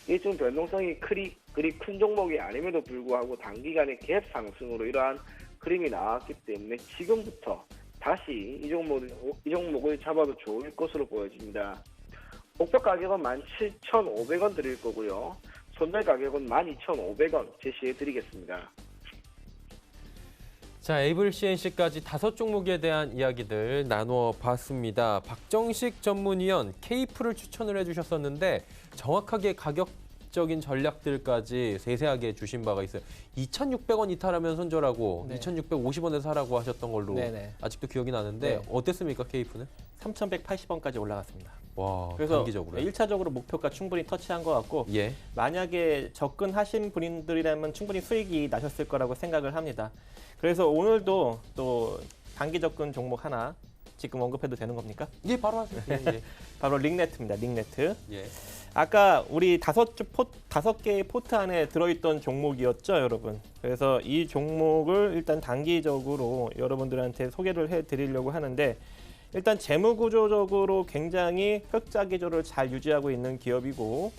일정 변동성이 그리 큰 종목이 아님에도 불구하고 단기간에 갭 상승으로 이러한 그림이 나왔기 때문에 지금부터 다시 이 종목을 잡아도 좋을 것으로 보여집니다. 목표 가격은 17,500원 드릴 거고요. 손절 가격은 12,500원 제시해 드리겠습니다. 자, 에이블 CNC까지 5종목에 대한 이야기들 나누어 봤습니다. 박정식 전문위원 K풀을 추천을 해주셨었는데 정확하게 가격적인 전략들까지 세세하게 주신 바가 있어요. 2,600원 이탈하면 손절하고 네. 2,650원에 사라고 하셨던 걸로 네네. 아직도 기억이 나는데 네. 어땠습니까, K풀은? 3,180원까지 올라갔습니다. 와, 그래서 단기적으로. 1차적으로 목표가 충분히 터치한 것 같고 예. 만약에 접근하신 분들이라면 충분히 수익이 나셨을 거라고 생각을 합니다. 그래서 오늘도 또 단기 접근 종목 하나 지금 언급해도 되는 겁니까? 예, 바로 하세요. 예, 바로 링네트입니다. 링네트. 예. 아까 우리 5개의 포트 안에 들어있던 종목이었죠, 여러분. 그래서 이 종목을 일단 단기적으로 여러분들한테 소개를 해드리려고 하는데 일단 재무구조적으로 굉장히 흑자 기조를 잘 유지하고 있는 기업이고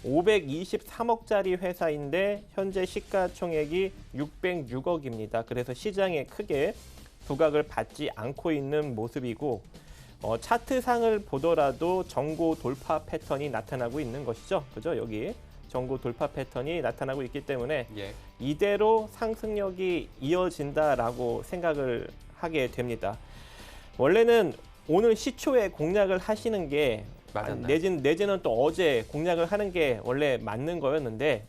523억짜리 회사인데 현재 시가총액이 606억입니다. 그래서 시장에 크게 부각을 받지 않고 있는 모습이고 차트상을 보더라도 전고 돌파 패턴이 나타나고 있는 것이죠. 그죠? 여기 전고 돌파 패턴이 나타나고 있기 때문에 예. 이대로 상승력이 이어진다라고 생각을 하게 됩니다. 원래는 오늘 시초에 공략을 하시는 게 맞았나요? 내지는 또 어제 공략을 하는 게 원래 맞는 거였는데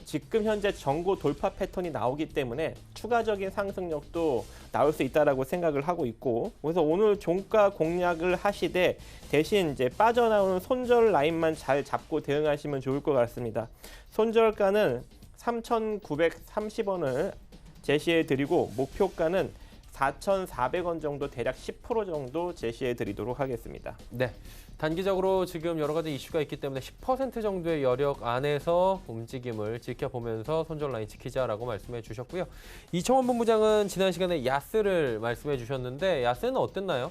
지금 현재 전고 돌파 패턴이 나오기 때문에 추가적인 상승력도 나올 수 있다라고 생각을 하고 있고 그래서 오늘 종가 공략을 하시되 대신 이제 빠져나오는 손절 라인만 잘 잡고 대응하시면 좋을 것 같습니다. 손절가는 3,930원을 제시해 드리고 목표가는 4,400원 정도 대략 10% 정도 제시해 드리도록 하겠습니다. 네. 단기적으로 지금 여러 가지 이슈가 있기 때문에 10% 정도의 여력 안에서 움직임을 지켜보면서 손절 라인 지키자라고 말씀해 주셨고요. 이청원 본부장은 지난 시간에 야스를 말씀해 주셨는데 야스는 어땠나요?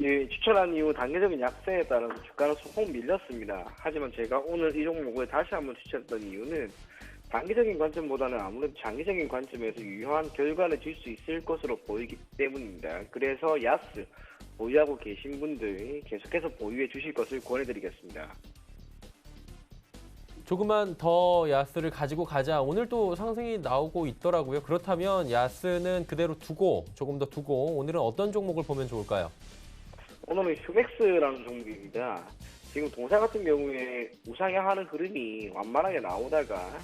예, 추천한 이후 단계적인 약세에 따라서 주가는 소폭 밀렸습니다. 하지만 제가 오늘 이 종목을 다시 한번 추천했던 이유는 단기적인 관점보다는 아무래도 장기적인 관점에서 유효한 결과를 줄 수 있을 것으로 보이기 때문입니다. 그래서 야스 보유하고 계신 분들 계속해서 보유해 주실 것을 권해드리겠습니다. 조금만 더 야스를 가지고 가자. 오늘 또 상승이 나오고 있더라고요. 그렇다면 야스는 그대로 두고 조금 더 두고 오늘은 어떤 종목을 보면 좋을까요? 오늘은 휴맥스라는 종목입니다. 지금 동사 같은 경우에 우상향하는 흐름이 완만하게 나오다가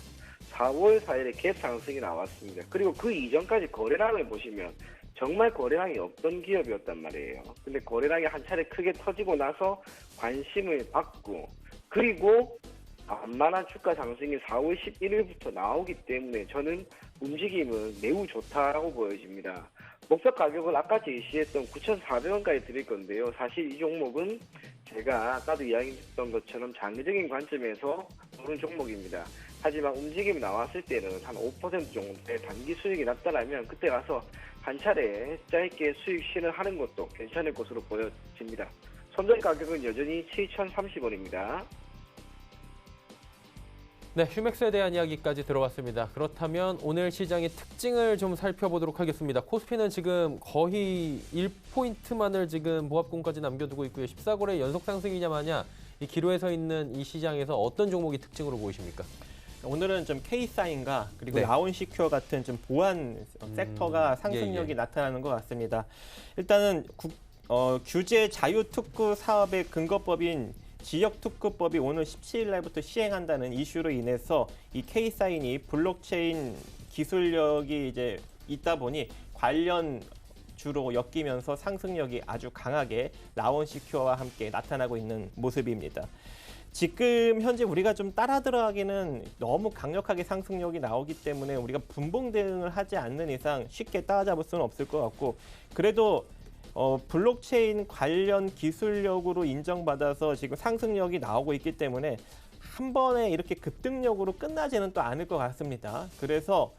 4월 4일에 갭 상승이 나왔습니다. 그리고 그 이전까지 거래량을 보시면 정말 거래량이 없던 기업이었단 말이에요. 근데 거래량이 한 차례 크게 터지고 나서 관심을 받고 그리고 완만한 주가 상승이 4월 11일부터 나오기 때문에 저는 움직임은 매우 좋다라고 보여집니다. 목표 가격은 아까 제시했던 9,400원까지 드릴 건데요. 사실 이 종목은 제가 아까도 이야기했던 것처럼 장기적인 관점에서 보는 종목입니다. 하지만 움직임이 나왔을 때는 한 5% 정도의 단기 수익이 나타나면 그때 가서 한 차례 짧게 수익 실현하는 것도 괜찮을 것으로 보여집니다. 손절 가격은 여전히 7,030원입니다. 네, 휴맥스에 대한 이야기까지 들어봤습니다. 그렇다면 오늘 시장의 특징을 좀 살펴보도록 하겠습니다. 코스피는 지금 거의 1포인트만을 지금 보합권까지 남겨두고 있고요. 14거래 연속 상승이냐 마냐 이 기로에 서 있는 이 시장에서 어떤 종목이 특징으로 보이십니까? 오늘은 좀 K사인과 그리고 네. 라온시큐어 같은 좀 보안 섹터가 상승력이 나타나는 것 같습니다. 일단은 규제 자유특구 사업의 근거법인 지역특구법이 오늘 17일 날부터 시행한다는 이슈로 인해서 이 K사인이 블록체인 기술력이 이제 있다 보니 관련 주로 엮이면서 상승력이 아주 강하게 라온시큐어와 함께 나타나고 있는 모습입니다. 지금 현재 우리가 좀 따라 들어가기는 너무 강력하게 상승력이 나오기 때문에 우리가 분봉 대응을 하지 않는 이상 쉽게 따라잡을 수는 없을 것 같고 그래도 블록체인 관련 기술력으로 인정받아서 지금 상승력이 나오고 있기 때문에 한 번에 이렇게 급등력으로 끝나지는 또 않을 것 같습니다. 그래서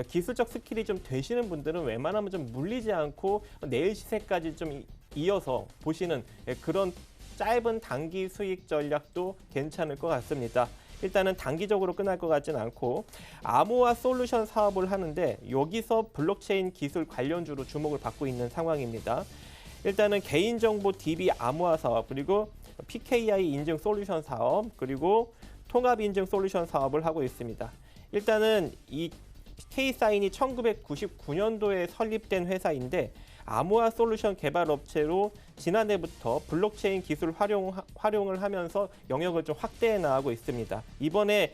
기술적 스킬이 좀 되시는 분들은 웬만하면 좀 물리지 않고 내일 시세까지 좀 이어서 보시는 그런 짧은 단기 수익 전략도 괜찮을 것 같습니다. 일단은 단기적으로 끝날 것 같진 않고 암호화 솔루션 사업을 하는데 여기서 블록체인 기술 관련주로 주목을 받고 있는 상황입니다. 일단은 개인정보 DB 암호화 사업, 그리고 PKI 인증 솔루션 사업, 그리고 통합 인증 솔루션 사업을 하고 있습니다. 일단은 이 K사인이 1999년도에 설립된 회사인데 암호화 솔루션 개발 업체로 지난해부터 블록체인 기술 활용을 하면서 영역을 좀 확대해 나가고 있습니다. 이번에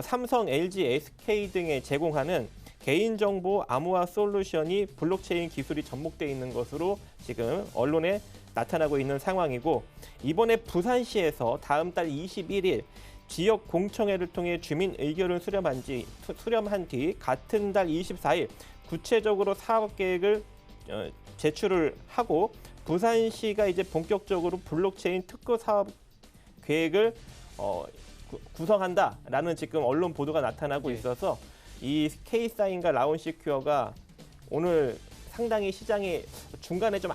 삼성, LG, SK 등에 제공하는 개인정보 암호화 솔루션이 블록체인 기술이 접목되어 있는 것으로 지금 언론에 나타나고 있는 상황이고, 이번에 부산시에서 다음 달 21일 지역 공청회를 통해 주민 의견을 수렴한 뒤 같은 달 24일 구체적으로 사업 계획을 제출을 하고 부산시가 이제 본격적으로 블록체인 특구 사업 계획을 구성한다라는 지금 언론 보도가 나타나고 있어서 이 K사인과 라온시큐어가 오늘 상당히 시장이 중간에 좀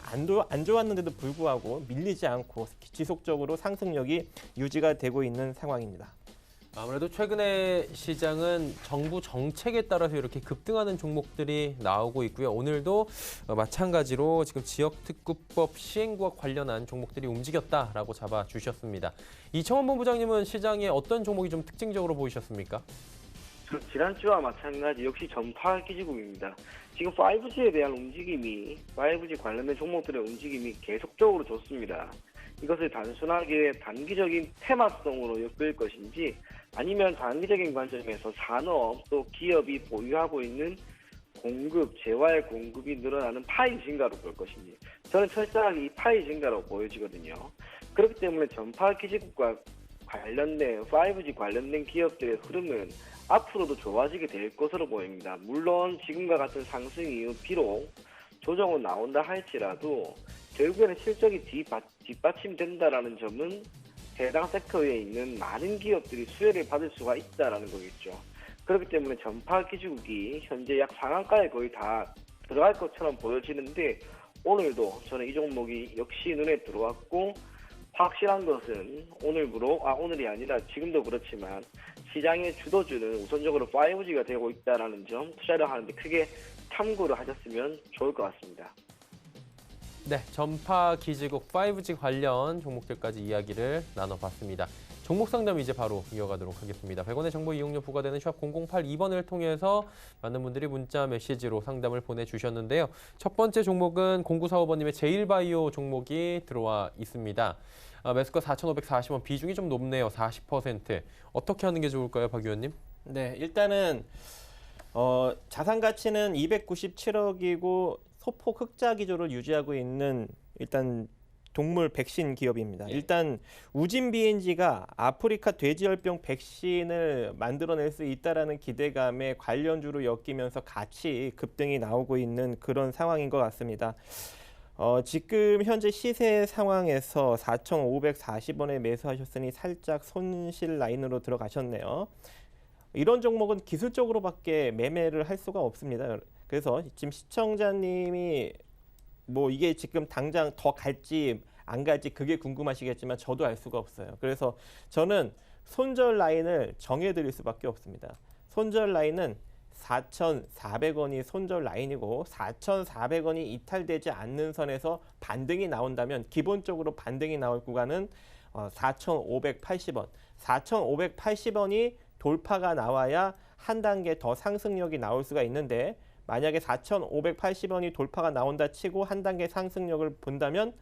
안 좋았는데도 불구하고 밀리지 않고 지속적으로 상승력이 유지가 되고 있는 상황입니다. 아무래도 최근에 시장은 정부 정책에 따라서 이렇게 급등하는 종목들이 나오고 있고요. 오늘도 마찬가지로 지금 지역특구법 시행과 관련한 종목들이 움직였다라고 잡아주셨습니다. 이청원 본부장님은 시장에 어떤 종목이 좀 특징적으로 보이셨습니까? 지난주와 마찬가지 역시 전파 기지국입니다. 지금 5G에 대한 움직임이, 5G 관련된 종목들의 움직임이 계속적으로 좋습니다. 이것을 단순하게 단기적인 테마성으로 엮을 것인지, 아니면 장기적인 관점에서 산업 또 기업이 보유하고 있는 공급, 재화의 공급이 늘어나는 파이 증가로 볼 것인지, 저는 철저하게 이 파이 증가로 보여지거든요. 그렇기 때문에 전파 기지국과 관련된 5G 관련된 기업들의 흐름은 앞으로도 좋아지게 될 것으로 보입니다. 물론 지금과 같은 상승 이후 비록 조정은 나온다 할지라도 결국에는 실적이 뒷받침된다라는 점은 해당 섹터에 있는 많은 기업들이 수혜를 받을 수가 있다라는 거겠죠. 그렇기 때문에 전파 기지국이 현재 약 상한가에 거의 다 들어갈 것처럼 보여지는데, 오늘도 저는 이 종목이 역시 눈에 들어왔고, 확실한 것은 오늘이 아니라 지금도 그렇지만 시장의 주도주는 우선적으로 5G가 되고 있다는 점, 투자를 하는데 크게 참고를 하셨으면 좋을 것 같습니다. 네, 전파 기지국 5G 관련 종목들까지 이야기를 나눠봤습니다. 종목 상담 이제 바로 이어가도록 하겠습니다. 100원의 정보 이용료 부과되는 샵 0082번을 통해서 많은 분들이 문자 메시지로 상담을 보내주셨는데요. 첫 번째 종목은 0945번님의 제일바이오 종목이 들어와 있습니다. 매수가 4,540원, 비중이 좀 높네요. 40%. 어떻게 하는 게 좋을까요, 박 의원님? 네, 일단은 자산 가치는 297억이고 소폭 흑자 기조를 유지하고 있는 일단 동물 백신 기업입니다. 일단 우진 BNG가 아프리카 돼지열병 백신을 만들어낼 수 있다라는 기대감에 관련주로 엮이면서 같이 급등이 나오고 있는 그런 상황인 것 같습니다. 지금 현재 시세 상황에서 4,540원에 매수하셨으니 살짝 손실 라인으로 들어가셨네요. 이런 종목은 기술적으로밖에 매매를 할 수가 없습니다. 그래서 지금 시청자님이 뭐 이게 지금 당장 더 갈지 안 갈지 그게 궁금하시겠지만 저도 알 수가 없어요. 그래서 저는 손절 라인을 정해드릴 수밖에 없습니다. 손절 라인은 4,400원이 손절 라인이고 4,400원이 이탈되지 않는 선에서 반등이 나온다면 기본적으로 반등이 나올 구간은 4,580원. 4,580원이 돌파가 나와야 한 단계 더 상승력이 나올 수가 있는데, 만약에 4,580원이 돌파가 나온다 치고 한 단계 상승력을 본다면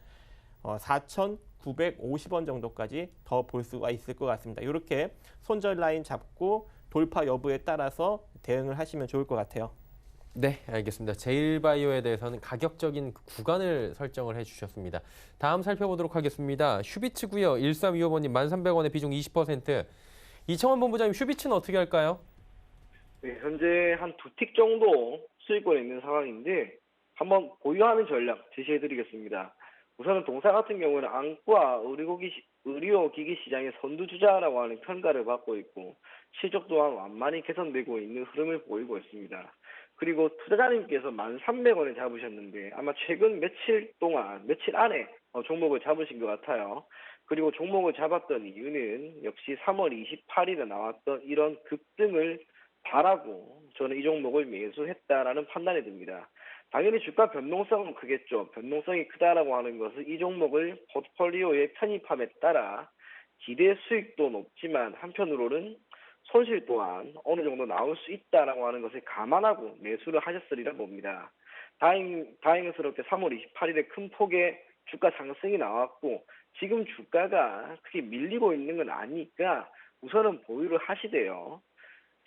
4,950원 정도까지 더 볼 수가 있을 것 같습니다. 이렇게 손절 라인 잡고 돌파 여부에 따라서 대응을 하시면 좋을 것 같아요. 네, 알겠습니다. 제일바이오에 대해서는 가격적인 구간을 설정을 해주셨습니다. 다음 살펴보도록 하겠습니다. 슈비츠고요. 1325번님 1,300원의 비중 20%. 이청원 본부장님, 슈비츠는 어떻게 할까요? 네, 현재 한 2틱 정도 수익권에 있는 상황인데, 한번 보유하는 전략 제시해드리겠습니다. 우선은 동사 같은 경우는 안과 의료기기 시장의 선두주자라고 하는 평가를 받고 있고 실적 또한 완만히 개선되고 있는 흐름을 보이고 있습니다. 그리고 투자자님께서 1,300원에 잡으셨는데 아마 최근 며칠 안에 종목을 잡으신 것 같아요. 그리고 종목을 잡았던 이유는 역시 3월 28일에 나왔던 이런 급등을 바라고 저는 이 종목을 매수했다라는 판단이 듭니다. 당연히 주가 변동성은 크겠죠. 변동성이 크다라고 하는 것은 이 종목을 포트폴리오에 편입함에 따라 기대 수익도 높지만 한편으로는 손실 또한 어느 정도 나올 수 있다라고 하는 것을 감안하고 매수를 하셨으리라 봅니다. 다행스럽게 3월 28일에 큰 폭의 주가 상승이 나왔고 지금 주가가 크게 밀리고 있는 건 아니까 우선은 보유를 하시되요.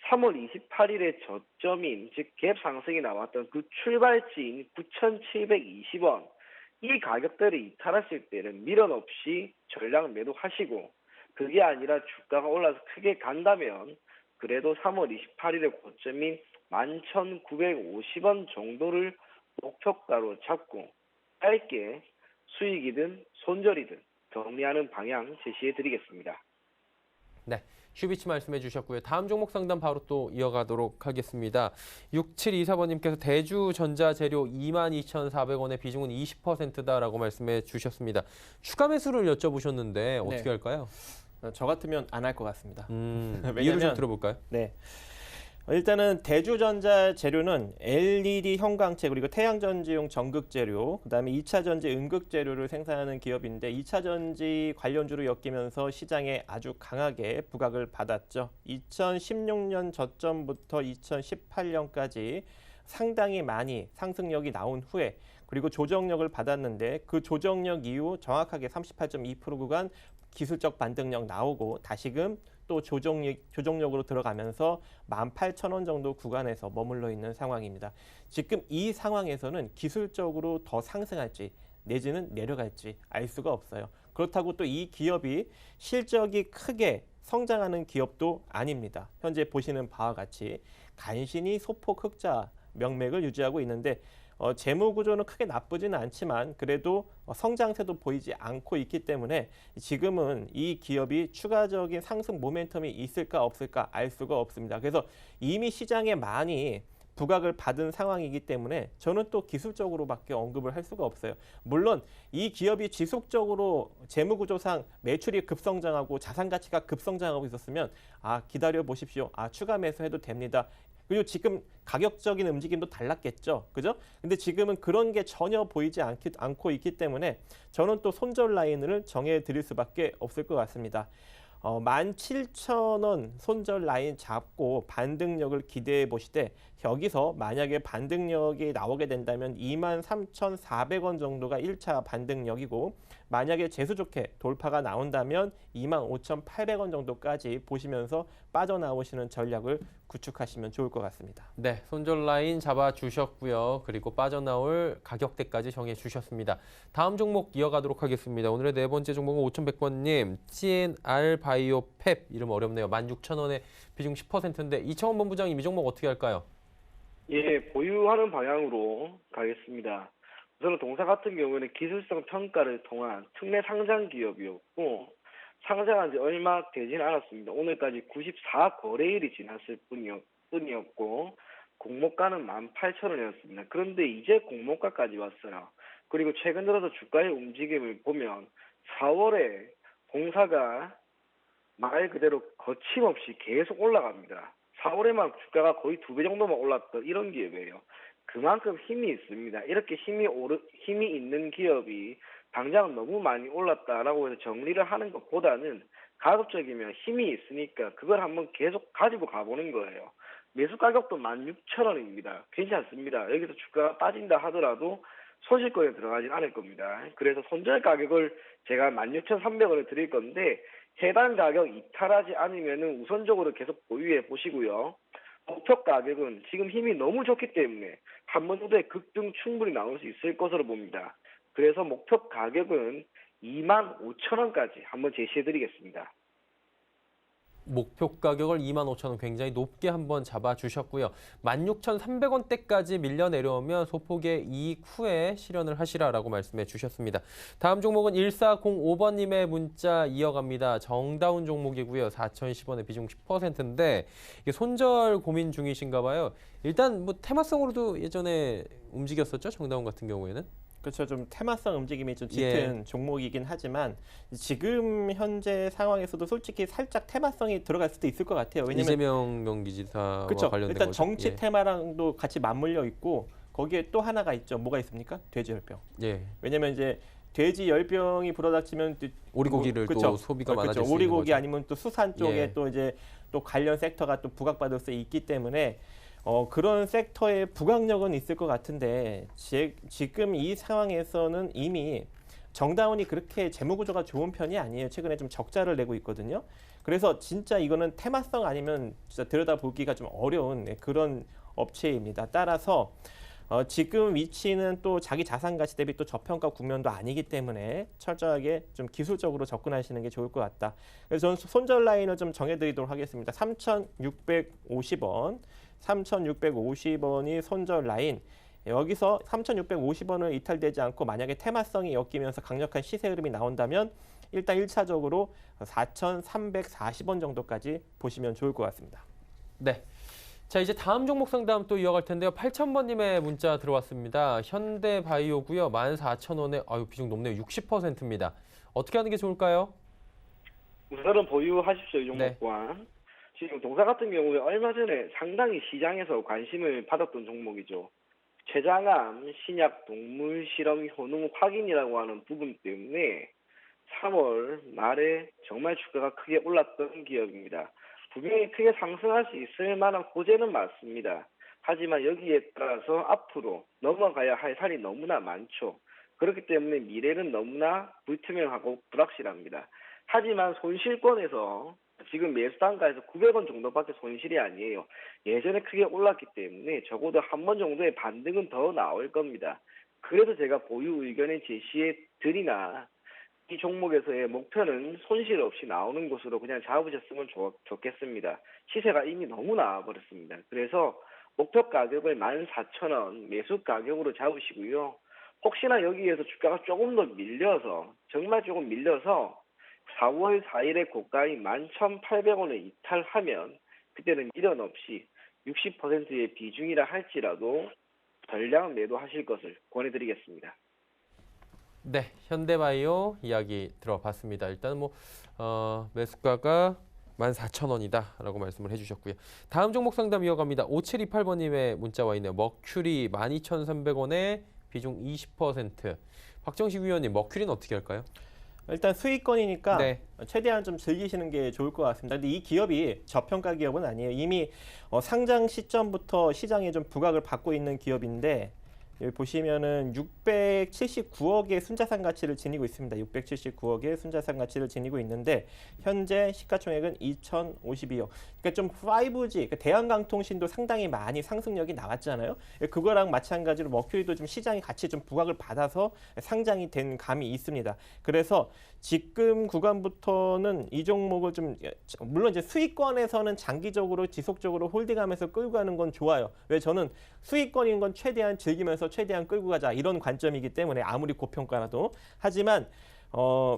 3월 28일에 저점인 즉 갭 상승이 나왔던 그 출발지인 9,720원 이 가격대를 이탈했을 때는 미련 없이 전량 매도하시고 그게 아니라 주가가 올라서 크게 간다면 그래도 3월 28일의 고점인 11,950원 정도를 목표가로 잡고 짧게 수익이든 손절이든 정리하는 방향 제시해 드리겠습니다. 네, 슈비치 말씀해 주셨고요. 다음 종목 상담 바로 또 이어가도록 하겠습니다. 6724번님께서 대주전자재료 22,400원의 비중은 20%다라고 말씀해 주셨습니다. 추가 매수를 여쭤보셨는데 어떻게 네. 할까요? 저 같으면 안 할 것 같습니다. 이유를 좀 들어볼까요? 네. 일단은 대주전자 재료는 LED 형광체 그리고 태양전지용 전극재료, 그다음에 2차 전지 음극재료를 생산하는 기업인데 2차 전지 관련주로 엮이면서 시장에 아주 강하게 부각을 받았죠. 2016년 저점부터 2018년까지 상당히 많이 상승력이 나온 후에 그리고 조정력을 받았는데 그 조정력 이후 정확하게 38.2% 구간 기술적 반등력 나오고 다시금 또 조정력으로 들어가면서 18,000원 정도 구간에서 머물러 있는 상황입니다. 지금 이 상황에서는 기술적으로 더 상승할지 내지는 내려갈지 알 수가 없어요. 그렇다고 또 이 기업이 실적이 크게 성장하는 기업도 아닙니다. 현재 보시는 바와 같이 간신히 소폭 흑자 명맥을 유지하고 있는데 재무 구조는 크게 나쁘지는 않지만 그래도 성장세도 보이지 않고 있기 때문에 지금은 이 기업이 추가적인 상승 모멘텀이 있을까 없을까 알 수가 없습니다. 그래서 이미 시장에 많이 부각을 받은 상황이기 때문에 저는 또 기술적으로밖에 언급을 할 수가 없어요. 물론 이 기업이 지속적으로 재무 구조상 매출이 급성장하고 자산 가치가 급성장하고 있었으면 기다려 보십시오. 추가 매수해도 됩니다. 그리고 지금 가격적인 움직임도 달랐겠죠. 그죠? 근데 지금은 그런 게 전혀 보이지 않고 있기 때문에 저는 또 손절 라인을 정해 드릴 수밖에 없을 것 같습니다. 17,000원 손절 라인 잡고 반등력을 기대해 보시되 여기서 만약에 반등력이 나오게 된다면 23,400원 정도가 1차 반등력이고 만약에 재수 좋게 돌파가 나온다면 25,800원 정도까지 보시면서 빠져나오시는 전략을 구축하시면 좋을 것 같습니다. 네, 손절 라인 잡아주셨고요. 그리고 빠져나올 가격대까지 정해주셨습니다. 다음 종목 이어가도록 하겠습니다. 오늘의 네 번째 종목은 5100번님 CNR 바이오펩 이름 어렵네요. 16,000원에 비중 10%인데 이청원 본부장님 이 종목 어떻게 할까요? 예, 보유하는 방향으로 가겠습니다. 우선은 동사 같은 경우에는 기술성 평가를 통한 특례 상장 기업이었고 상장한 지 얼마 되지는 않았습니다. 오늘까지 94거래일이 지났을 뿐이었고 공모가는 18,000원이었습니다. 그런데 이제 공모가까지 왔어요. 그리고 최근 들어서 주가의 움직임을 보면 4월에 공사가 말 그대로 거침없이 계속 올라갑니다. 4월에만 주가가 거의 2배 정도만 올랐던 이런 기업이에요. 그만큼 힘이 있습니다. 이렇게 힘이 있는 기업이 당장 너무 많이 올랐다라고 해서 정리를 하는 것보다는 가급적이면 힘이 있으니까 그걸 한번 계속 가지고 가보는 거예요. 매수 가격도 16,000원입니다. 괜찮습니다. 여기서 주가가 빠진다 하더라도 손실권에 들어가진 않을 겁니다. 그래서 손절 가격을 제가 16,300원에 드릴 건데 해당 가격 이탈하지 않으면 우선적으로 계속 보유해 보시고요. 목표 가격은 지금 힘이 너무 좋기 때문에 한 번 정도의 급등 충분히 나올 수 있을 것으로 봅니다. 그래서 목표 가격은 25,000원까지 한번 제시해 드리겠습니다. 목표 가격을 25,000원 굉장히 높게 한번 잡아주셨고요. 16,300원대까지 밀려 내려오면 소폭의 이익 후에 실현을 하시라라고 말씀해 주셨습니다. 다음 종목은 1405번님의 문자 이어갑니다. 정다운 종목이고요. 4,010원에 비중 10%인데 이게 손절 고민 중이신가 봐요. 일단 뭐 테마성으로도 예전에 움직였었죠. 정다운 같은 경우에는. 그렇죠. 좀 테마성 움직임이 좀 짙은 종목이긴 하지만 지금 현재 상황에서도 솔직히 살짝 테마성이 들어갈 수도 있을 것 같아요. 왜냐면 이재명 경기지사와 그렇죠. 관련된 일단 거죠. 정치 테마랑도 같이 맞물려 있고 거기에 또 하나가 있죠. 뭐가 있습니까? 돼지열병. 예. 왜냐면 이제 돼지 열병이 불어닥치면 오리고기를 또 그쵸. 소비가 많아질 그쵸. 수 있는 오리고기 거죠. 아니면 또 수산 쪽에 예. 또 이제 또 관련 섹터가 또 부각받을 수 있기 때문에 그런 섹터의 부각력은 있을 것 같은데 지금 이 상황에서는 이미 정다운이 그렇게 재무구조가 좋은 편이 아니에요. 최근에 좀 적자를 내고 있거든요. 그래서 진짜 이거는 테마성 아니면 진짜 들여다보기가 좀 어려운 그런 업체입니다. 따라서 지금 위치는 또 자기 자산 가치 대비 또 저평가 국면도 아니기 때문에 철저하게 좀 기술적으로 접근하시는 게 좋을 것 같다. 그래서 저는 손절 라인을 좀 정해드리도록 하겠습니다. 3,650원. 3,650원이 손절 라인. 여기서 3,650원을 이탈되지 않고 만약에 테마성이 엮이면서 강력한 시세 흐름이 나온다면 일단 1차적으로 4,340원 정도까지 보시면 좋을 것 같습니다. 네. 자, 이제 다음 종목 상담 또 이어갈 텐데요. 8,000번님의 문자 들어왔습니다. 현대바이오고요. 14,000원에 비중 높네요. 60%입니다. 어떻게 하는 게 좋을까요? 우선은 보유하십시오, 이 종목과. 네. 지금 동사 같은 경우에 얼마 전에 상당히 시장에서 관심을 받았던 종목이죠. 췌장암, 신약, 동물 실험 효능 확인이라고 하는 부분 때문에 3월 말에 정말 주가가 크게 올랐던 기업입니다. 분명히 크게 상승할 수 있을 만한 호재는 맞습니다. 하지만 여기에 따라서 앞으로 넘어가야 할 산이 너무나 많죠. 그렇기 때문에 미래는 너무나 불투명하고 불확실합니다. 하지만 손실권에서 지금 매수 단가에서 900원 정도밖에 손실이 아니에요. 예전에 크게 올랐기 때문에 적어도 한 번 정도의 반등은 더 나올 겁니다. 그래서 제가 보유 의견을 제시해 드리나 이 종목에서의 목표는 손실 없이 나오는 곳으로 그냥 잡으셨으면 좋겠습니다. 시세가 이미 너무 나와버렸습니다. 그래서 목표 가격을 14,000원 매수 가격으로 잡으시고요. 혹시나 여기에서 주가가 조금 더 밀려서 정말 조금 밀려서 4월 4일에 고가인 11,800원을 이탈하면 그때는 미련 없이 60%의 비중이라 할지라도 전량 매도하실 것을 권해드리겠습니다. 네, 현대바이오 이야기 들어봤습니다. 일단 매수가가 14,000원이다라고 말씀을 해주셨고요. 다음 종목 상담 이어갑니다. 5728번님의 문자 와 있네요. 머큐리 12,300원에 비중 20%. 박정식 위원님, 머큐리는 어떻게 할까요? 일단 수익권이니까 네. 최대한 좀 즐기시는 게 좋을 것 같습니다. 근데 이 기업이 저평가 기업은 아니에요. 이미 상장 시점부터 시장에 좀 부각을 받고 있는 기업인데 여기 보시면은 679억의 순자산 가치를 지니고 있습니다. 679억의 순자산 가치를 지니고 있는데 현재 시가총액은 2,052억. 그러니까 좀 5G, 그러니까 대한강통신도 상당히 많이 상승력이 나왔잖아요. 그거랑 마찬가지로 머큐리도 좀 시장이 같이 좀 부각을 받아서 상장이 된 감이 있습니다. 그래서 지금 구간부터는 이 종목을 좀 물론 이제 수익권에서는 장기적으로 지속적으로 홀딩하면서 끌고 가는 건 좋아요. 왜 저는 수익권인 건 최대한 즐기면서 최대한 끌고 가자 이런 관점이기 때문에 아무리 고평가라도 하지만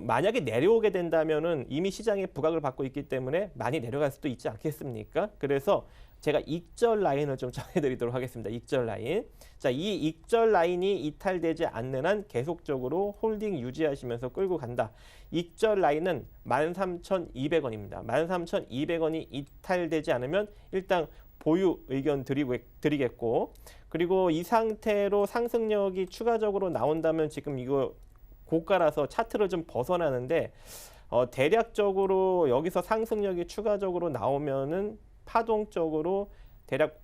만약에 내려오게 된다면은 이미 시장에 부각을 받고 있기 때문에 많이 내려갈 수도 있지 않겠습니까? 그래서 제가 익절 라인을 좀 정해드리도록 하겠습니다. 익절 라인. 자, 이 익절 라인이 이탈되지 않는 한 계속적으로 홀딩 유지하시면서 끌고 간다. 익절 라인은 13,200원입니다. 13,200원이 이탈되지 않으면 일단 보유 의견 드리겠고 그리고 이 상태로 상승력이 추가적으로 나온다면 지금 이거 고가라서 차트를 좀 벗어나는데 대략적으로 여기서 상승력이 추가적으로 나오면은 파동적으로 대략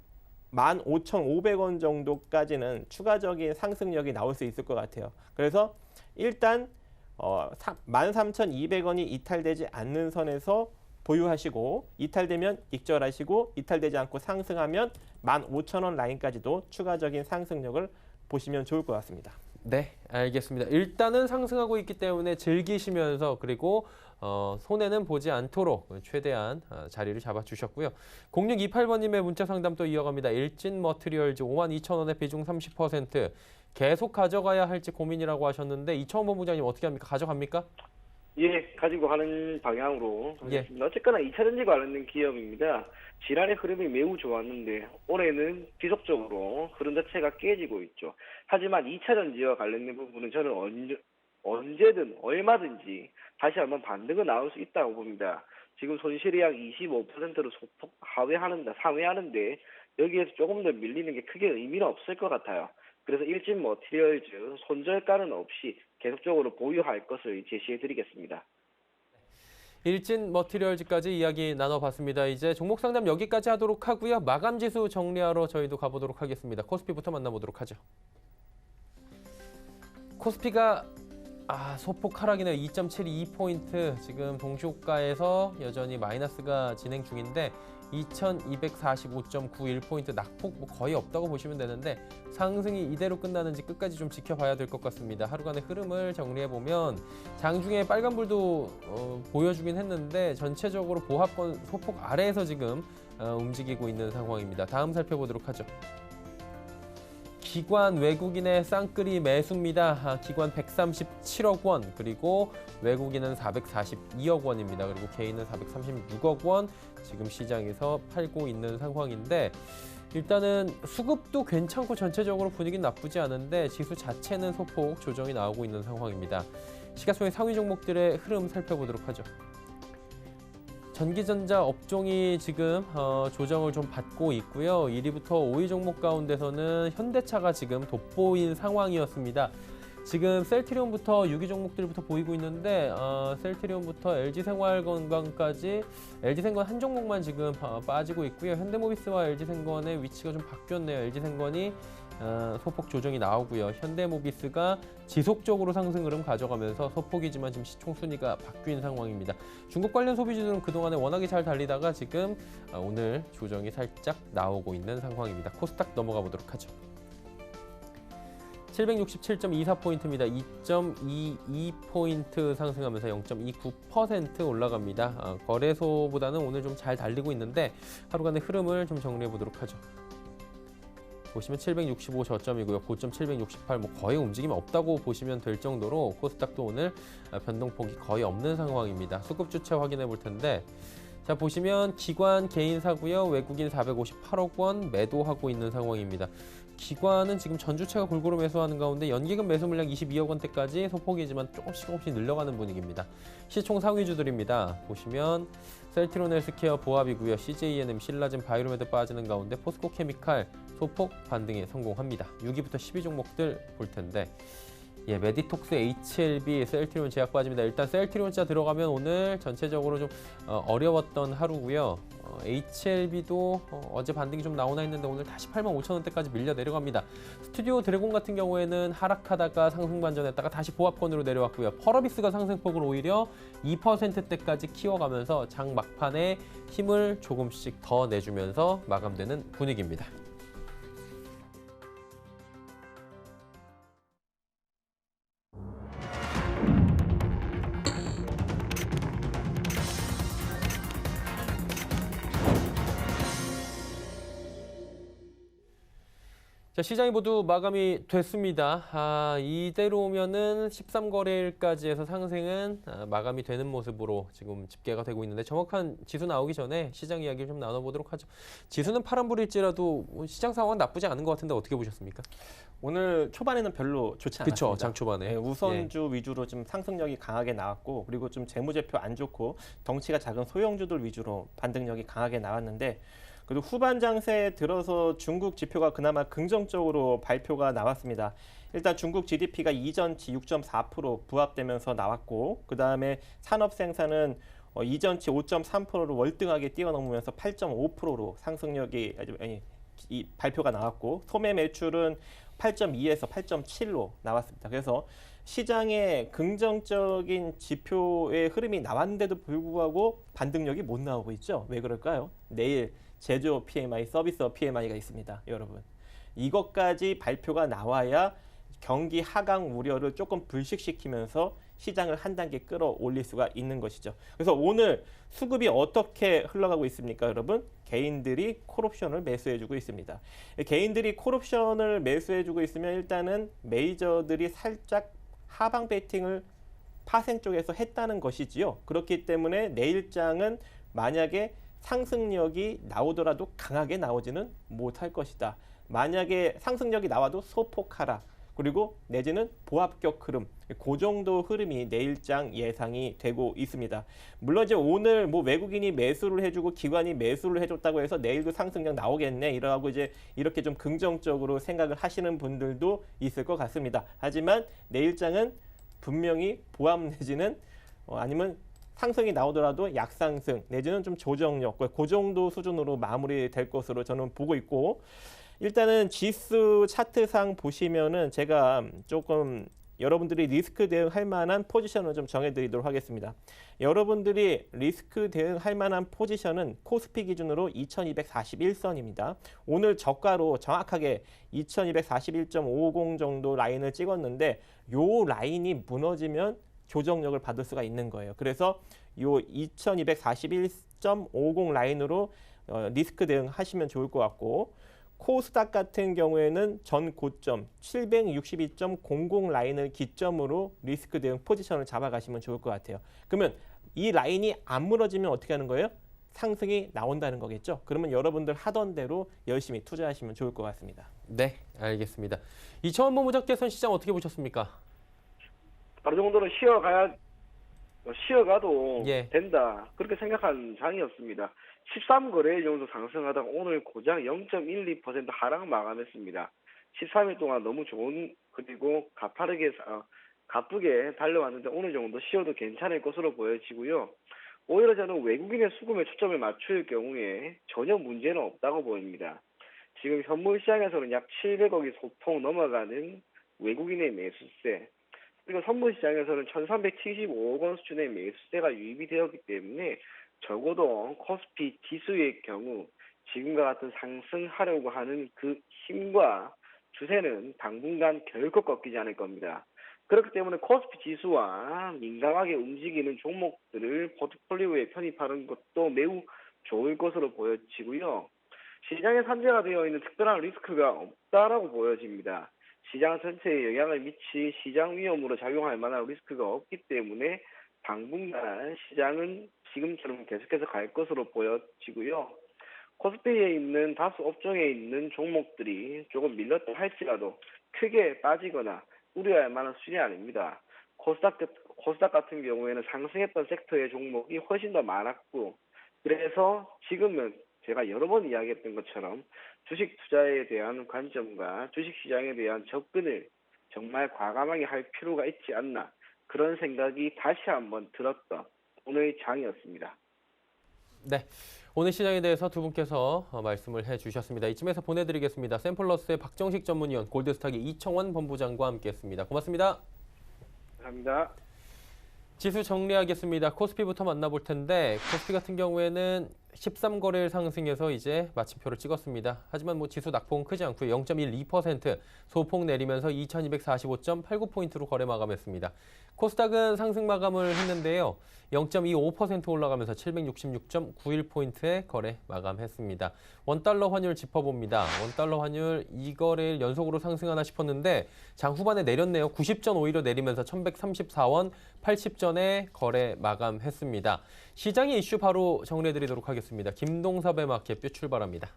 15,500원 정도까지는 추가적인 상승력이 나올 수 있을 것 같아요. 그래서 일단 13,200원이 이탈되지 않는 선에서 보유하시고 이탈되면 익절하시고 이탈되지 않고 상승하면 15,000원 라인까지도 추가적인 상승력을 보시면 좋을 것 같습니다. 네, 알겠습니다. 일단은 상승하고 있기 때문에 즐기시면서 그리고 손해는 보지 않도록 최대한 자리를 잡아주셨고요. 0628번님의 문자 상담 또 이어갑니다. 일진 머티리얼즈 52,000원에 비중 30% 계속 가져가야 할지 고민이라고 하셨는데 이청원 본부장님 어떻게 합니까? 가져갑니까? 예, 가지고 가는 방향으로 예. 하겠습니다. 어쨌거나 2차전지 관련된 기업입니다. 지난해 흐름이 매우 좋았는데 올해는 지속적으로 흐름 자체가 깨지고 있죠. 하지만 2차전지와 관련된 부분은 저는 언제든 얼마든지 다시 한번 반등은 나올 수 있다고 봅니다. 지금 손실이 약 25%로 소폭 상회하는데 여기에서 조금 더 밀리는 게 크게 의미는 없을 것 같아요. 그래서 일진 머티리얼즈 손절가는 없이 계속적으로 보유할 것을 제시해드리겠습니다. 일진 머티리얼즈까지 이야기 나눠봤습니다. 이제 종목 상담 여기까지 하도록 하고요. 마감 지수 정리하러 저희도 가보도록 하겠습니다. 코스피부터 만나보도록 하죠. 코스피가 소폭 하락이네요. 2.72포인트 지금 동시호가에서 여전히 마이너스가 진행 중인데 2245.91포인트 낙폭 거의 없다고 보시면 되는데 상승이 이대로 끝나는지 끝까지 좀 지켜봐야 될 것 같습니다. 하루간의 흐름을 정리해보면 장중에 빨간불도 보여주긴 했는데 전체적으로 보합권 소폭 아래에서 지금 움직이고 있는 상황입니다. 다음 살펴보도록 하죠. 기관 외국인의 쌍끌이 매수입니다. 기관 137억 원, 그리고 외국인은 442억 원입니다. 그리고 개인은 436억 원 지금 시장에서 팔고 있는 상황인데 일단은 수급도 괜찮고 전체적으로 분위기는 나쁘지 않은데 지수 자체는 소폭 조정이 나오고 있는 상황입니다. 시가총액 상위 종목들의 흐름 살펴보도록 하죠. 전기전자 업종이 지금 조정을 좀 받고 있고요. 1위부터 5위 종목 가운데서는 현대차가 지금 돋보인 상황이었습니다. 지금 셀트리온부터 6위 종목들부터 보이고 있는데 셀트리온부터 LG생활건강까지 LG생건 한 종목만 지금 빠지고 있고요. 현대모비스와 LG생건의 위치가 좀 바뀌었네요. LG생건이 소폭 조정이 나오고요. 현대모비스가 지속적으로 상승 흐름 가져가면서 소폭이지만 지금 시총순위가 바뀐 상황입니다. 중국 관련 소비주들은 그동안에 워낙에 잘 달리다가 지금 오늘 조정이 살짝 나오고 있는 상황입니다. 코스닥 넘어가 보도록 하죠. 767.24포인트입니다. 2.22포인트 상승하면서 0.29% 올라갑니다. 거래소보다는 오늘 좀 잘 달리고 있는데 하루간의 흐름을 좀 정리해 보도록 하죠. 보시면 765 저점이고요. 고점 768 거의 움직임이 없다고 보시면 될 정도로 코스닥도 오늘 변동폭이 거의 없는 상황입니다. 수급 주체 확인해 볼 텐데 자 보시면 기관 개인 사고요. 외국인 458억 원 매도하고 있는 상황입니다. 기관은 지금 전주체가 골고루 매수하는 가운데 연기금 매수 물량 22억 원대까지 소폭이지만 조금씩 늘려가는 분위기입니다. 시총 상위주들입니다. 보시면 셀트리온 헬스케어 보합이고요. CJENM, 신라진, 바이오메드 빠지는 가운데 포스코케미칼 소폭 반등에 성공합니다. 6위부터 10위 종목들 볼 텐데 메디톡스, HLB, 셀트리온 제약 빠집니다. 일단 셀트리온자 들어가면 오늘 전체적으로 좀 어려웠던 하루고요. HLB도 어제 반등이 좀 나오나 했는데 오늘 다시 85,000원대까지 밀려 내려갑니다. 스튜디오 드래곤 같은 경우에는 하락하다가 상승 반전했다가 다시 보합권으로 내려왔고요. 펄어비스가 상승폭을 오히려 2%대까지 키워가면서 장 막판에 힘을 조금씩 더 내주면서 마감되는 분위기입니다. 자, 시장이 모두 마감이 됐습니다. 이대로면은 13거래일까지 해서 상승은 마감이 되는 모습으로 지금 집계가 되고 있는데 정확한 지수 나오기 전에 시장 이야기를 좀 나눠보도록 하죠. 지수는 파란불일지라도 시장 상황은 나쁘지 않은 것 같은데 어떻게 보셨습니까? 오늘 초반에는 별로 좋지 않았습니다. 그렇죠, 장 초반에. 네, 우선주 위주로 좀 상승력이 강하게 나왔고 그리고 좀 재무제표 안 좋고 덩치가 작은 소형주들 위주로 반등력이 강하게 나왔는데 그리고 후반 장세에 들어서 중국 지표가 그나마 긍정적으로 발표가 나왔습니다. 일단 중국 GDP가 이전치 6.4% 부합되면서 나왔고 그 다음에 산업 생산은 이전치 5.3%로 월등하게 뛰어넘으면서 8.5%로 상승력이 이 발표가 나왔고 소매 매출은 8.2에서 8.7로 나왔습니다. 그래서 시장에 긍정적인 지표의 흐름이 나왔는데도 불구하고 반등력이 못 나오고 있죠. 왜 그럴까요? 내일 제조 PMI, 서비스 PMI가 있습니다. 여러분. 이것까지 발표가 나와야 경기 하강 우려를 조금 불식시키면서 시장을 한 단계 끌어올릴 수가 있는 것이죠. 그래서 오늘 수급이 어떻게 흘러가고 있습니까, 여러분? 개인들이 콜옵션을 매수해주고 있습니다. 개인들이 콜옵션을 매수해주고 있으면 일단은 메이저들이 살짝 하방 베팅을 파생 쪽에서 했다는 것이지요. 그렇기 때문에 내일장은 만약에 상승력이 나오더라도 강하게 나오지는 못할 것이다. 만약에 상승력이 나와도 소폭 하락, 그리고 내지는 보합격 흐름, 그 정도 흐름이 내일장 예상이 되고 있습니다. 물론 이제 오늘 뭐 외국인이 매수를 해주고 기관이 매수를 해줬다고 해서 내일도 상승력 나오겠네 이러고 이제 이렇게 좀 긍정적으로 생각을 하시는 분들도 있을 것 같습니다. 하지만 내일장은 분명히 보합 내지는 아니면 상승이 나오더라도 약상승 내지는 좀 조정력, 그 정도 수준으로 마무리될 것으로 저는 보고 있고, 일단은 지수 차트상 보시면은 제가 조금 여러분들이 리스크 대응할 만한 포지션을 좀 정해드리도록 하겠습니다. 여러분들이 리스크 대응할 만한 포지션은 코스피 기준으로 2241선입니다. 오늘 저가로 정확하게 2241.50 정도 라인을 찍었는데 요 라인이 무너지면 조정력을 받을 수가 있는 거예요. 그래서 요 2241.50 라인으로 리스크 대응하시면 좋을 것 같고, 코스닥 같은 경우에는 전 고점 762.00 라인을 기점으로 리스크 대응 포지션을 잡아가시면 좋을 것 같아요. 그러면 이 라인이 안 무너지면 어떻게 하는 거예요? 상승이 나온다는 거겠죠. 그러면 여러분들 하던 대로 열심히 투자하시면 좋을 것 같습니다. 네, 알겠습니다. 이청원 본부장께서는 시장 어떻게 보셨습니까? 어느 정도는 쉬어가도 예. 된다, 그렇게 생각한 장이었습니다. 13거래 정도 상승하다가 오늘 고작 0.12% 하락 마감했습니다. 13일 동안 너무 좋은, 그리고 가쁘게 달려왔는데 오늘 정도 쉬어도 괜찮을 것으로 보여지고요. 오히려 저는 외국인의 수급에 초점을 맞출 경우에 전혀 문제는 없다고 보입니다. 지금 현물 시장에서는 약 700억이 소폭 넘어가는 외국인의 매수세, 그리고 선물 시장에서는 1,375억 원 수준의 매수세가 유입이 되었기 때문에 적어도 코스피 지수의 경우 지금과 같은 상승하려고 하는 그 힘과 추세는 당분간 결코 꺾이지 않을 겁니다. 그렇기 때문에 코스피 지수와 민감하게 움직이는 종목들을 포트폴리오에 편입하는 것도 매우 좋을 것으로 보여지고요. 시장에 산재가 되어 있는 특별한 리스크가 없다라고 보여집니다. 시장 전체에 영향을 미치 시장 위험으로 작용할 만한 리스크가 없기 때문에 당분간 시장은 지금처럼 계속해서 갈 것으로 보여지고요. 코스피에 있는 다수 업종에 있는 종목들이 조금 밀렸다 할지라도 크게 빠지거나 우려할 만한 수준이 아닙니다. 코스닥 같은 경우에는 상승했던 섹터의 종목이 훨씬 더 많았고, 그래서 지금은 제가 여러 번 이야기했던 것처럼 주식 투자에 대한 관점과 주식시장에 대한 접근을 정말 과감하게 할 필요가 있지 않나, 그런 생각이 다시 한번 들었던 오늘의 장이었습니다. 네, 오늘 시장에 대해서 두 분께서 말씀을 해주셨습니다. 이쯤에서 보내드리겠습니다. 샘플러스의 박정식 전문위원, 골드스탁의 이청원 본부장과 함께했습니다. 고맙습니다. 감사합니다. 지수 정리하겠습니다. 코스피부터 만나볼 텐데 코스피 같은 경우에는 13거래일 상승해서 이제 마침표를 찍었습니다. 하지만 뭐 지수 낙폭은 크지 않고요. 0.12% 소폭 내리면서 2245.89포인트로 거래 마감했습니다. 코스닥은 상승 마감을 했는데요. 0.25% 올라가면서 766.91포인트에 거래 마감했습니다. 원달러 환율 짚어봅니다. 원달러 환율 2거래일 연속으로 상승하나 싶었는데 장 후반에 내렸네요. 90전 오히려 내리면서 1134원 80전에 거래 마감했습니다. 시장의 이슈 바로 정리해드리도록 하겠습니다. 김동섭의 마켓뷰 출발합니다.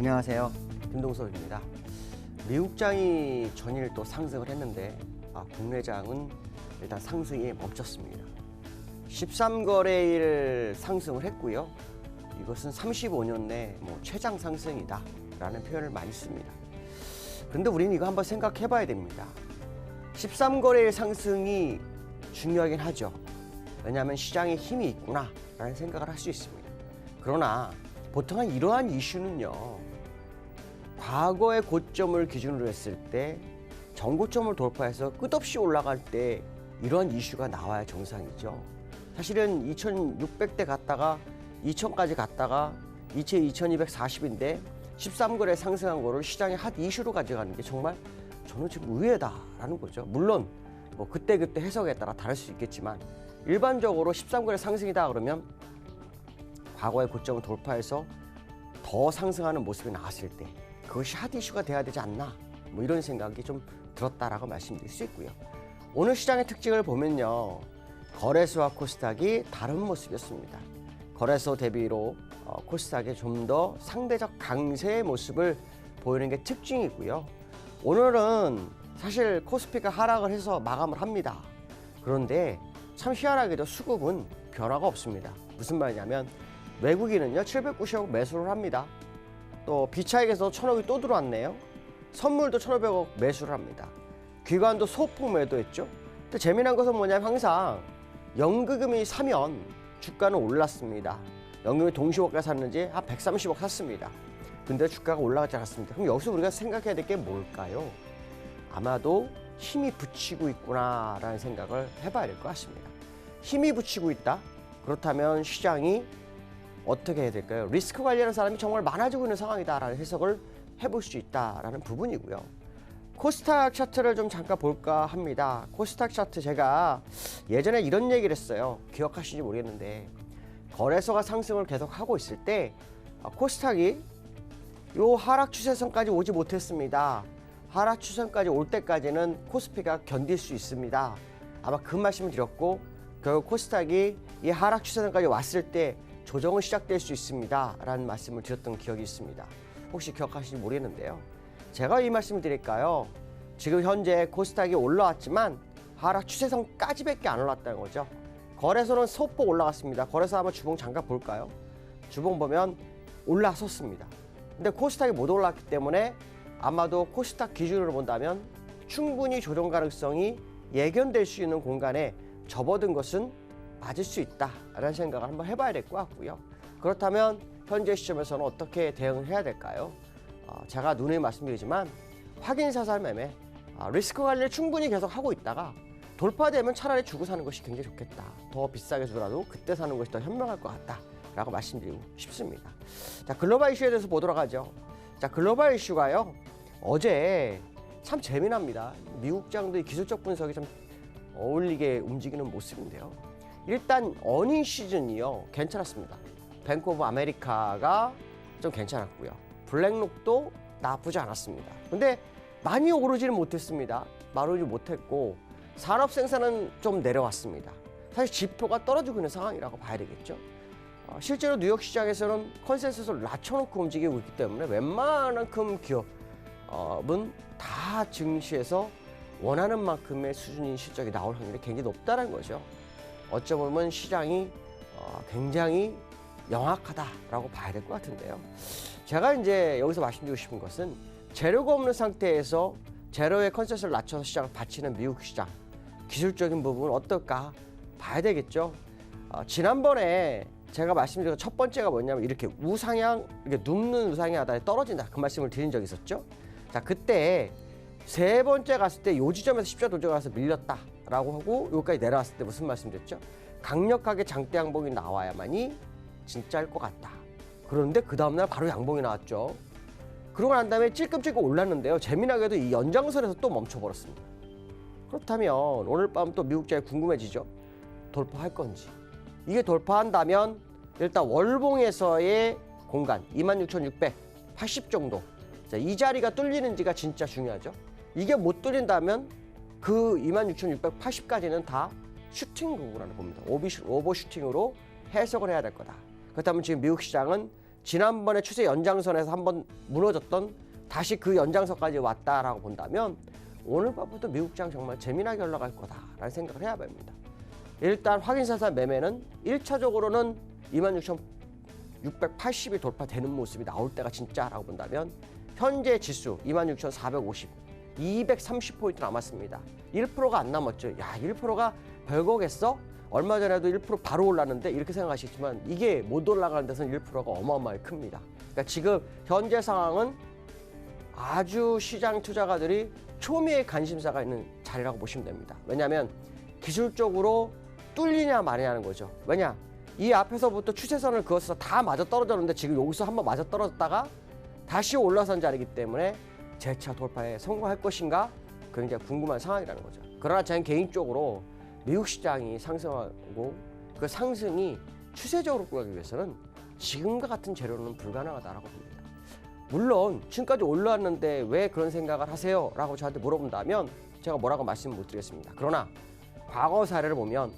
안녕하세요. 김동석입니다. 미국장이 전일 또 상승을 했는데 국내장은 일단 상승이 멈췄습니다. 13거래일 상승을 했고요. 이것은 35년 내 최장 상승이다 라는 표현을 많이 씁니다. 그런데 우리는 이거 한번 생각해 봐야 됩니다. 13거래일 상승이 중요하긴 하죠. 왜냐하면 시장에 힘이 있구나 라는 생각을 할 수 있습니다. 그러나 보통은 이러한 이슈는요, 과거의 고점을 기준으로 했을 때 전고점을 돌파해서 끝없이 올라갈 때 이러한 이슈가 나와야 정상이죠. 사실은 2600대 갔다가 2000까지 갔다가 2240인데 13거래 상승한 거를 시장의 핫 이슈로 가져가는 게 정말 저는 지금 의외다라는 거죠. 물론 그때그때 해석에 따라 다를 수 있겠지만 일반적으로 13거래 상승이다 그러면 과거의 고점을 돌파해서 더 상승하는 모습이 나왔을 때 그것이 핫 이슈가 돼야 되지 않나, 이런 생각이 좀 들었다라고 말씀드릴 수 있고요. 오늘 시장의 특징을 보면요, 거래소와 코스닥이 다른 모습이었습니다. 거래소 대비로 코스닥이 좀 더 상대적 강세의 모습을 보이는 게 특징이고요. 오늘은 사실 코스피가 하락을 해서 마감을 합니다. 그런데 참 희한하게도 수급은 변화가 없습니다. 무슨 말이냐면 외국인은요 790억 매수를 합니다. 또 비차익에서 1000억이 또 들어왔네요. 선물도 1500억 매수를 합니다. 기관도 소폭 매도했죠. 근데 재미난 것은 뭐냐면 항상 연기금이 사면 주가는 올랐습니다. 연기금이 동시호가 샀는지 한 130억 샀습니다. 근데 주가가 올라가지 않았습니다. 그럼 여기서 우리가 생각해야 될 게 뭘까요? 아마도 힘이 붙이고 있구나라는 생각을 해봐야 될 것 같습니다. 힘이 붙이고 있다? 그렇다면 시장이 어떻게 해야 될까요? 리스크 관리하는 사람이 정말 많아지고 있는 상황이다라는 해석을 해볼 수 있다라는 부분이고요. 코스닥 차트를 좀 잠깐 볼까 합니다. 코스닥 차트 제가 예전에 이런 얘기를 했어요. 기억하시는지 모르겠는데 거래소가 상승을 계속 하고 있을 때 코스닥이 요 하락 추세선까지 오지 못했습니다. 하락 추세선까지 올 때까지는 코스피가 견딜 수 있습니다. 아마 그 말씀을 드렸고 결국 코스닥이 이 하락 추세선까지 왔을 때 조정은 시작될 수 있습니다 라는 말씀을 드렸던 기억이 있습니다. 혹시 기억하시는지 모르겠는데요. 제가 이 말씀을 드릴까요? 지금 현재 코스닥이 올라왔지만 하락 추세선까지밖에 안 올랐다는 거죠. 거래소는 소폭 올라갔습니다. 거래소 한번 주봉 잠깐 볼까요? 주봉 보면 올라섰습니다. 근데 코스닥이 못 올랐기 때문에 아마도 코스닥 기준으로 본다면 충분히 조정 가능성이 예견될 수 있는 공간에 접어든 것은 맞을 수 있다라는 생각을 한번 해봐야 될 것 같고요. 그렇다면 현재 시점에서는 어떻게 대응을 해야 될까요? 제가 누누이 말씀드리지만 확인사살 매매, 리스크 관리를 충분히 계속 하고 있다가 돌파되면 차라리 주고 사는 것이 굉장히 좋겠다. 더 비싸게 주더라도 그때 사는 것이 더 현명할 것 같다라고 말씀드리고 싶습니다. 자, 글로벌 이슈에 대해서 보도록 하죠. 자, 글로벌 이슈가요. 어제 참 재미납니다. 미국장도 기술적 분석이 좀 어울리게 움직이는 모습인데요. 일단 어닝 시즌이요 괜찮았습니다. 뱅크 오브 아메리카가 좀 괜찮았고요. 블랙록도 나쁘지 않았습니다. 근데 많이 오르지는 못했습니다. 오르지 못했고 산업 생산은 좀 내려왔습니다. 사실 지표가 떨어지고 있는 상황이라고 봐야 되겠죠. 실제로 뉴욕 시장에서는 컨센서스를 낮춰놓고 움직이고 있기 때문에 웬만큼 기업은 다 증시에서 원하는 만큼의 수준인 실적이 나올 확률이 굉장히 높다는 거죠. 어쩌면 시장이 굉장히 영악하다라고 봐야 될 것 같은데요. 제가 이제 여기서 말씀드리고 싶은 것은 재료가 없는 상태에서 재료의 컨센서스를 낮춰서 시장을 받치는 미국 시장, 기술적인 부분은 어떨까 봐야 되겠죠. 지난번에 제가 말씀드린 첫 번째가 뭐냐면 이렇게 우상향, 이렇게 눕는 우상향 하다가 떨어진다 그 말씀을 드린 적이 있었죠. 자, 그때 세 번째 갔을 때 요 지점에서 십자 도저가 가서 밀렸다라고 하고 여기까지 내려왔을 때 무슨 말씀드렸죠? 강력하게 장대 양봉이 나와야만이 진짜일 것 같다. 그런데 그 다음날 바로 양봉이 나왔죠. 그러고 난 다음에 찔끔찔끔 올랐는데요. 재미나게도 이 연장선에서 또 멈춰버렸습니다. 그렇다면 오늘 밤 또 미국장이 궁금해지죠. 돌파할 건지. 이게 돌파한다면 일단 월봉에서의 공간 26,680 정도. 자, 이 자리가 뚫리는지가 진짜 중요하죠. 이게 못 뚫린다면 그 26,680까지는 다 슈팅 구구라는 겁니다. 오버슈팅으로 해석을 해야 될 거다. 그렇다면 지금 미국 시장은 지난번에 추세 연장선에서 한번 무너졌던 다시 그 연장선까지 왔다라고 본다면 오늘 밤부터 미국 시장 정말 재미나게 올라갈 거다라는 생각을 해야 됩니다. 일단 확인사상 매매는 1차적으로는 26,680이 돌파되는 모습이 나올 때가 진짜라고 본다면 현재 지수 26,450, 230포인트 남았습니다. 1%가 안 남았죠. 야, 1%가 별거겠어? 얼마 전에도 1% 바로 올랐는데 이렇게 생각하시지만 이게 못 올라가는 데서는 1%가 어마어마하게 큽니다. 그러니까 지금 현재 상황은 아주 시장 투자가들이 초미의 관심사가 있는 자리라고 보시면 됩니다. 왜냐하면 기술적으로 뚫리냐 마냐는 거죠. 왜냐? 이 앞에서부터 추세선을 그어서 다 맞아 떨어졌는데 지금 여기서 한번 맞아 떨어졌다가 다시 올라선 자리이기 때문에 재차 돌파에 성공할 것인가? 굉장히 궁금한 상황이라는 거죠. 그러나 저는 개인적으로 미국 시장이 상승하고 그 상승이 추세적으로 끌어가기 위해서는 지금과 같은 재료는 불가능하다고 봅니다. 물론 지금까지 올라왔는데 왜 그런 생각을 하세요? 라고 저한테 물어본다면 제가 뭐라고 말씀 못 드리겠습니다. 그러나 과거 사례를 보면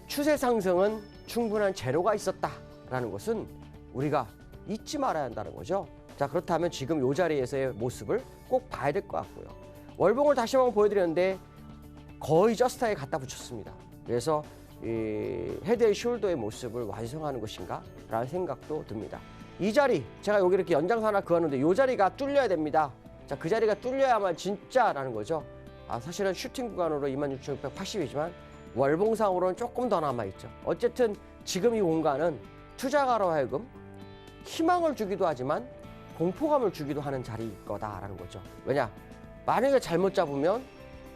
추세 상승은 충분한 재료가 있었다라는 것은 우리가 잊지 말아야 한다는 거죠. 자, 그렇다면 지금 이 자리에서의 모습을 꼭 봐야 될 것 같고요. 월봉을 다시 한번 보여드렸는데 거의 저스타에 갖다 붙였습니다. 그래서 이 헤드앤숄더의 모습을 완성하는 것인가 라는 생각도 듭니다. 이 자리, 제가 여기 이렇게 연장선 하나 그었는데 이 자리가 뚫려야 됩니다. 자, 그 자리가 뚫려야만 진짜라는 거죠. 사실은 슈팅 구간으로 26,680이지만 월봉상으로는 조금 더 남아있죠. 어쨌든 지금 이 공간은 투자가로 하여금 희망을 주기도 하지만 공포감을 주기도 하는 자리일 거다라는 거죠. 왜냐? 만약에 잘못 잡으면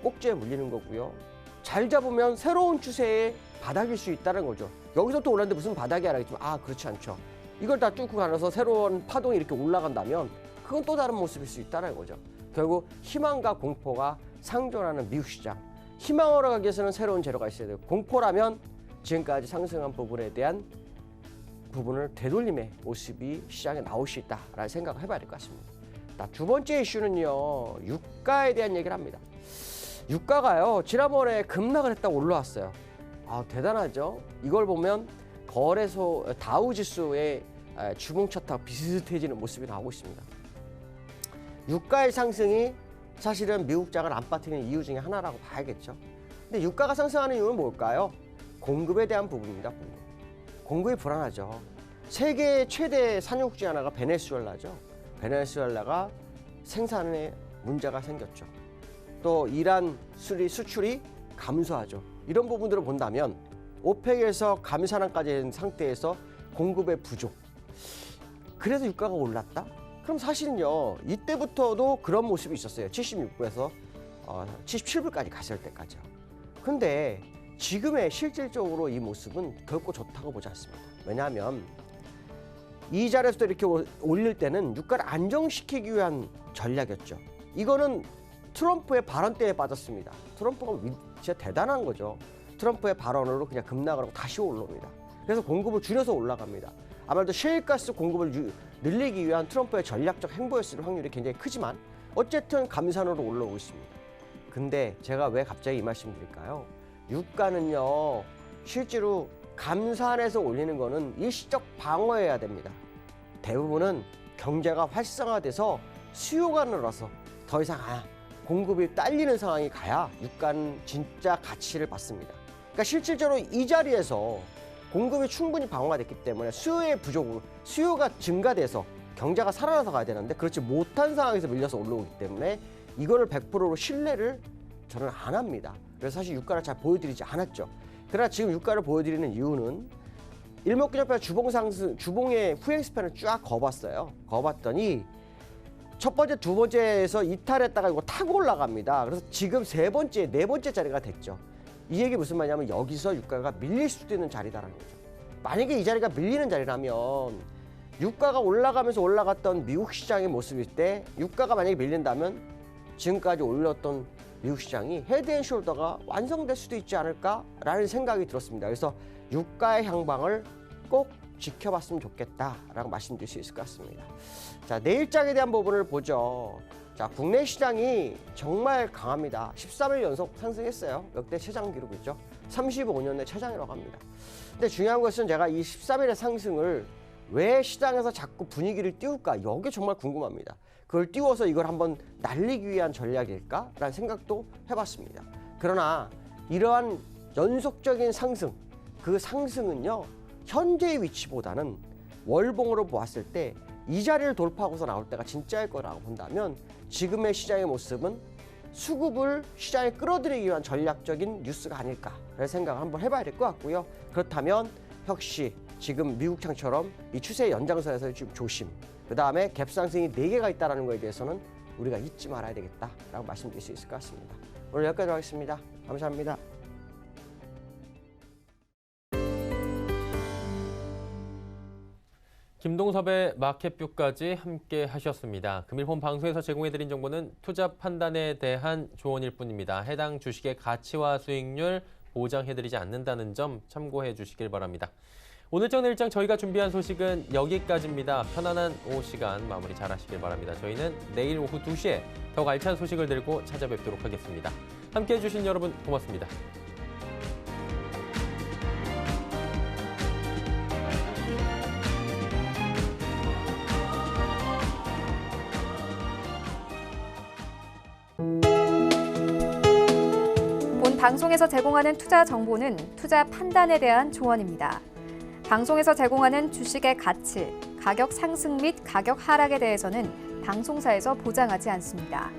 꼭지에 물리는 거고요. 잘 잡으면 새로운 추세의 바닥일 수 있다는 거죠. 여기서 또 올랐는데 무슨 바닥이 알겠지만 그렇지 않죠. 이걸 다 뚫고 가면서 새로운 파동이 이렇게 올라간다면 그건 또 다른 모습일 수 있다는 거죠. 결국 희망과 공포가 상존하는 미국 시장. 희망으로 가기 위해서는 새로운 재료가 있어야 돼요. 공포라면 지금까지 상승한 부분에 대한 부분을 되돌림의 모습이 시장에 나올 수 있다라는 생각을 해봐야 될 것 같습니다. 두 번째 이슈는요. 유가에 대한 얘기를 합니다. 유가가요. 지난번에 급락을 했다고 올라왔어요. 대단하죠. 이걸 보면 거래소 다우지수의 주봉 차트와 비슷해지는 모습이 나오고 있습니다. 유가의 상승이 사실은 미국 장을 안 빠뜨리는 이유 중에 하나라고 봐야겠죠. 근데 유가가 상승하는 이유는 뭘까요? 공급에 대한 부분입니다. 공급이 불안하죠. 세계 최대 산유국 중 하나가 베네수엘라죠. 베네수엘라가 생산에 문제가 생겼죠. 또 이란 수출이 감소하죠. 이런 부분들을 본다면 오펙에서 감산안까지 된 상태에서 공급의 부족. 그래서 유가가 올랐다? 그럼 사실은요. 이때부터도 그런 모습이 있었어요. 76불에서 77불까지 갔을 때까지요. 근데 지금의 실질적으로 이 모습은 결코 좋다고 보지 않습니다. 왜냐하면 이 자리에서도 이렇게 올릴 때는 유가를 안정시키기 위한 전략이었죠. 이거는 트럼프의 발언 때에 빠졌습니다. 트럼프가 진짜 대단한 거죠. 트럼프의 발언으로 그냥 급락을 하고 다시 올라옵니다. 그래서 공급을 줄여서 올라갑니다. 아무래도 셰일가스 공급을 늘리기 위한 트럼프의 전략적 행보였을 확률이 굉장히 크지만 어쨌든 감산으로 올라오고 있습니다. 근데 제가 왜 갑자기 이 말씀 드릴까요? 유가는요. 실제로 감산해서 올리는 거는 일시적 방어해야 됩니다. 대부분은 경제가 활성화돼서 수요가 늘어서 더 이상 공급이 딸리는 상황이 가야 유가는 진짜 가치를 받습니다. 그러니까 실질적으로 이 자리에서 공급이 충분히 방어가 됐기 때문에 수요가 증가돼서 경제가 살아나서 가야 되는데 그렇지 못한 상황에서 밀려서 올라오기 때문에 이거를 100%로 신뢰를 저는 안 합니다. 그래서 사실 유가를 잘 보여드리지 않았죠. 그러나 지금 유가를 보여드리는 이유는 일목균형표 주봉의 후행 스팬을 쫙 거봤어요. 거봤더니 첫 번째, 두 번째에서 이탈했다가 이거 타고 올라갑니다. 그래서 지금 세 번째, 네 번째 자리가 됐죠. 이 얘기 무슨 말이냐면 여기서 유가가 밀릴 수도 있는 자리다라는 거죠. 만약에 이 자리가 밀리는 자리라면 유가가 올라가면서 올라갔던 미국 시장의 모습일 때 유가가 만약에 밀린다면 지금까지 올렸던 미국 시장이 헤드앤숄더가 완성될 수도 있지 않을까라는 생각이 들었습니다. 그래서 유가의 향방을 꼭 지켜봤으면 좋겠다라고 말씀드릴 수 있을 것 같습니다. 자, 내일장에 대한 부분을 보죠. 자, 국내 시장이 정말 강합니다. 13일 연속 상승했어요. 역대 최장 기록이죠. 35년 내 최장이라고 합니다. 근데 중요한 것은 제가 이 13일의 상승을 왜 시장에서 자꾸 분위기를 띄울까? 이게 정말 궁금합니다. 그걸 띄워서 이걸 한번 날리기 위한 전략일까라는 생각도 해봤습니다. 그러나 이러한 연속적인 상승, 그 상승은요 현재의 위치보다는 월봉으로 보았을 때 이 자리를 돌파하고서 나올 때가 진짜일 거라고 본다면 지금의 시장의 모습은 수급을 시장에 끌어들이기 위한 전략적인 뉴스가 아닐까라는 생각을 한번 해봐야 될 것 같고요. 그렇다면 역시 지금 미국장처럼 이 추세 연장선에서 좀 조심, 그 다음에 갭상승이 4개가 있다는 거에 대해서는 우리가 잊지 말아야 되겠다라고 말씀드릴 수 있을 것 같습니다. 오늘 여기까지 하겠습니다. 감사합니다. 김동섭의 마켓뷰까지 함께 하셨습니다. 금일본 방송에서 제공해드린 정보는 투자 판단에 대한 조언일 뿐입니다. 해당 주식의 가치와 수익률 보장해드리지 않는다는 점 참고해 주시길 바랍니다. 오늘 정 내일장 저희가 준비한 소식은 여기까지입니다. 편안한 오후 시간 마무리 잘 하시길 바랍니다. 저희는 내일 오후 2시에 더욱 알찬 소식을 들고 찾아뵙도록 하겠습니다. 함께해 주신 여러분 고맙습니다. 본 방송에서 제공하는 투자 정보는 투자 판단에 대한 조언입니다. 방송에서 제공하는 주식의 가치, 가격 상승 및 가격 하락에 대해서는 방송사에서 보장하지 않습니다.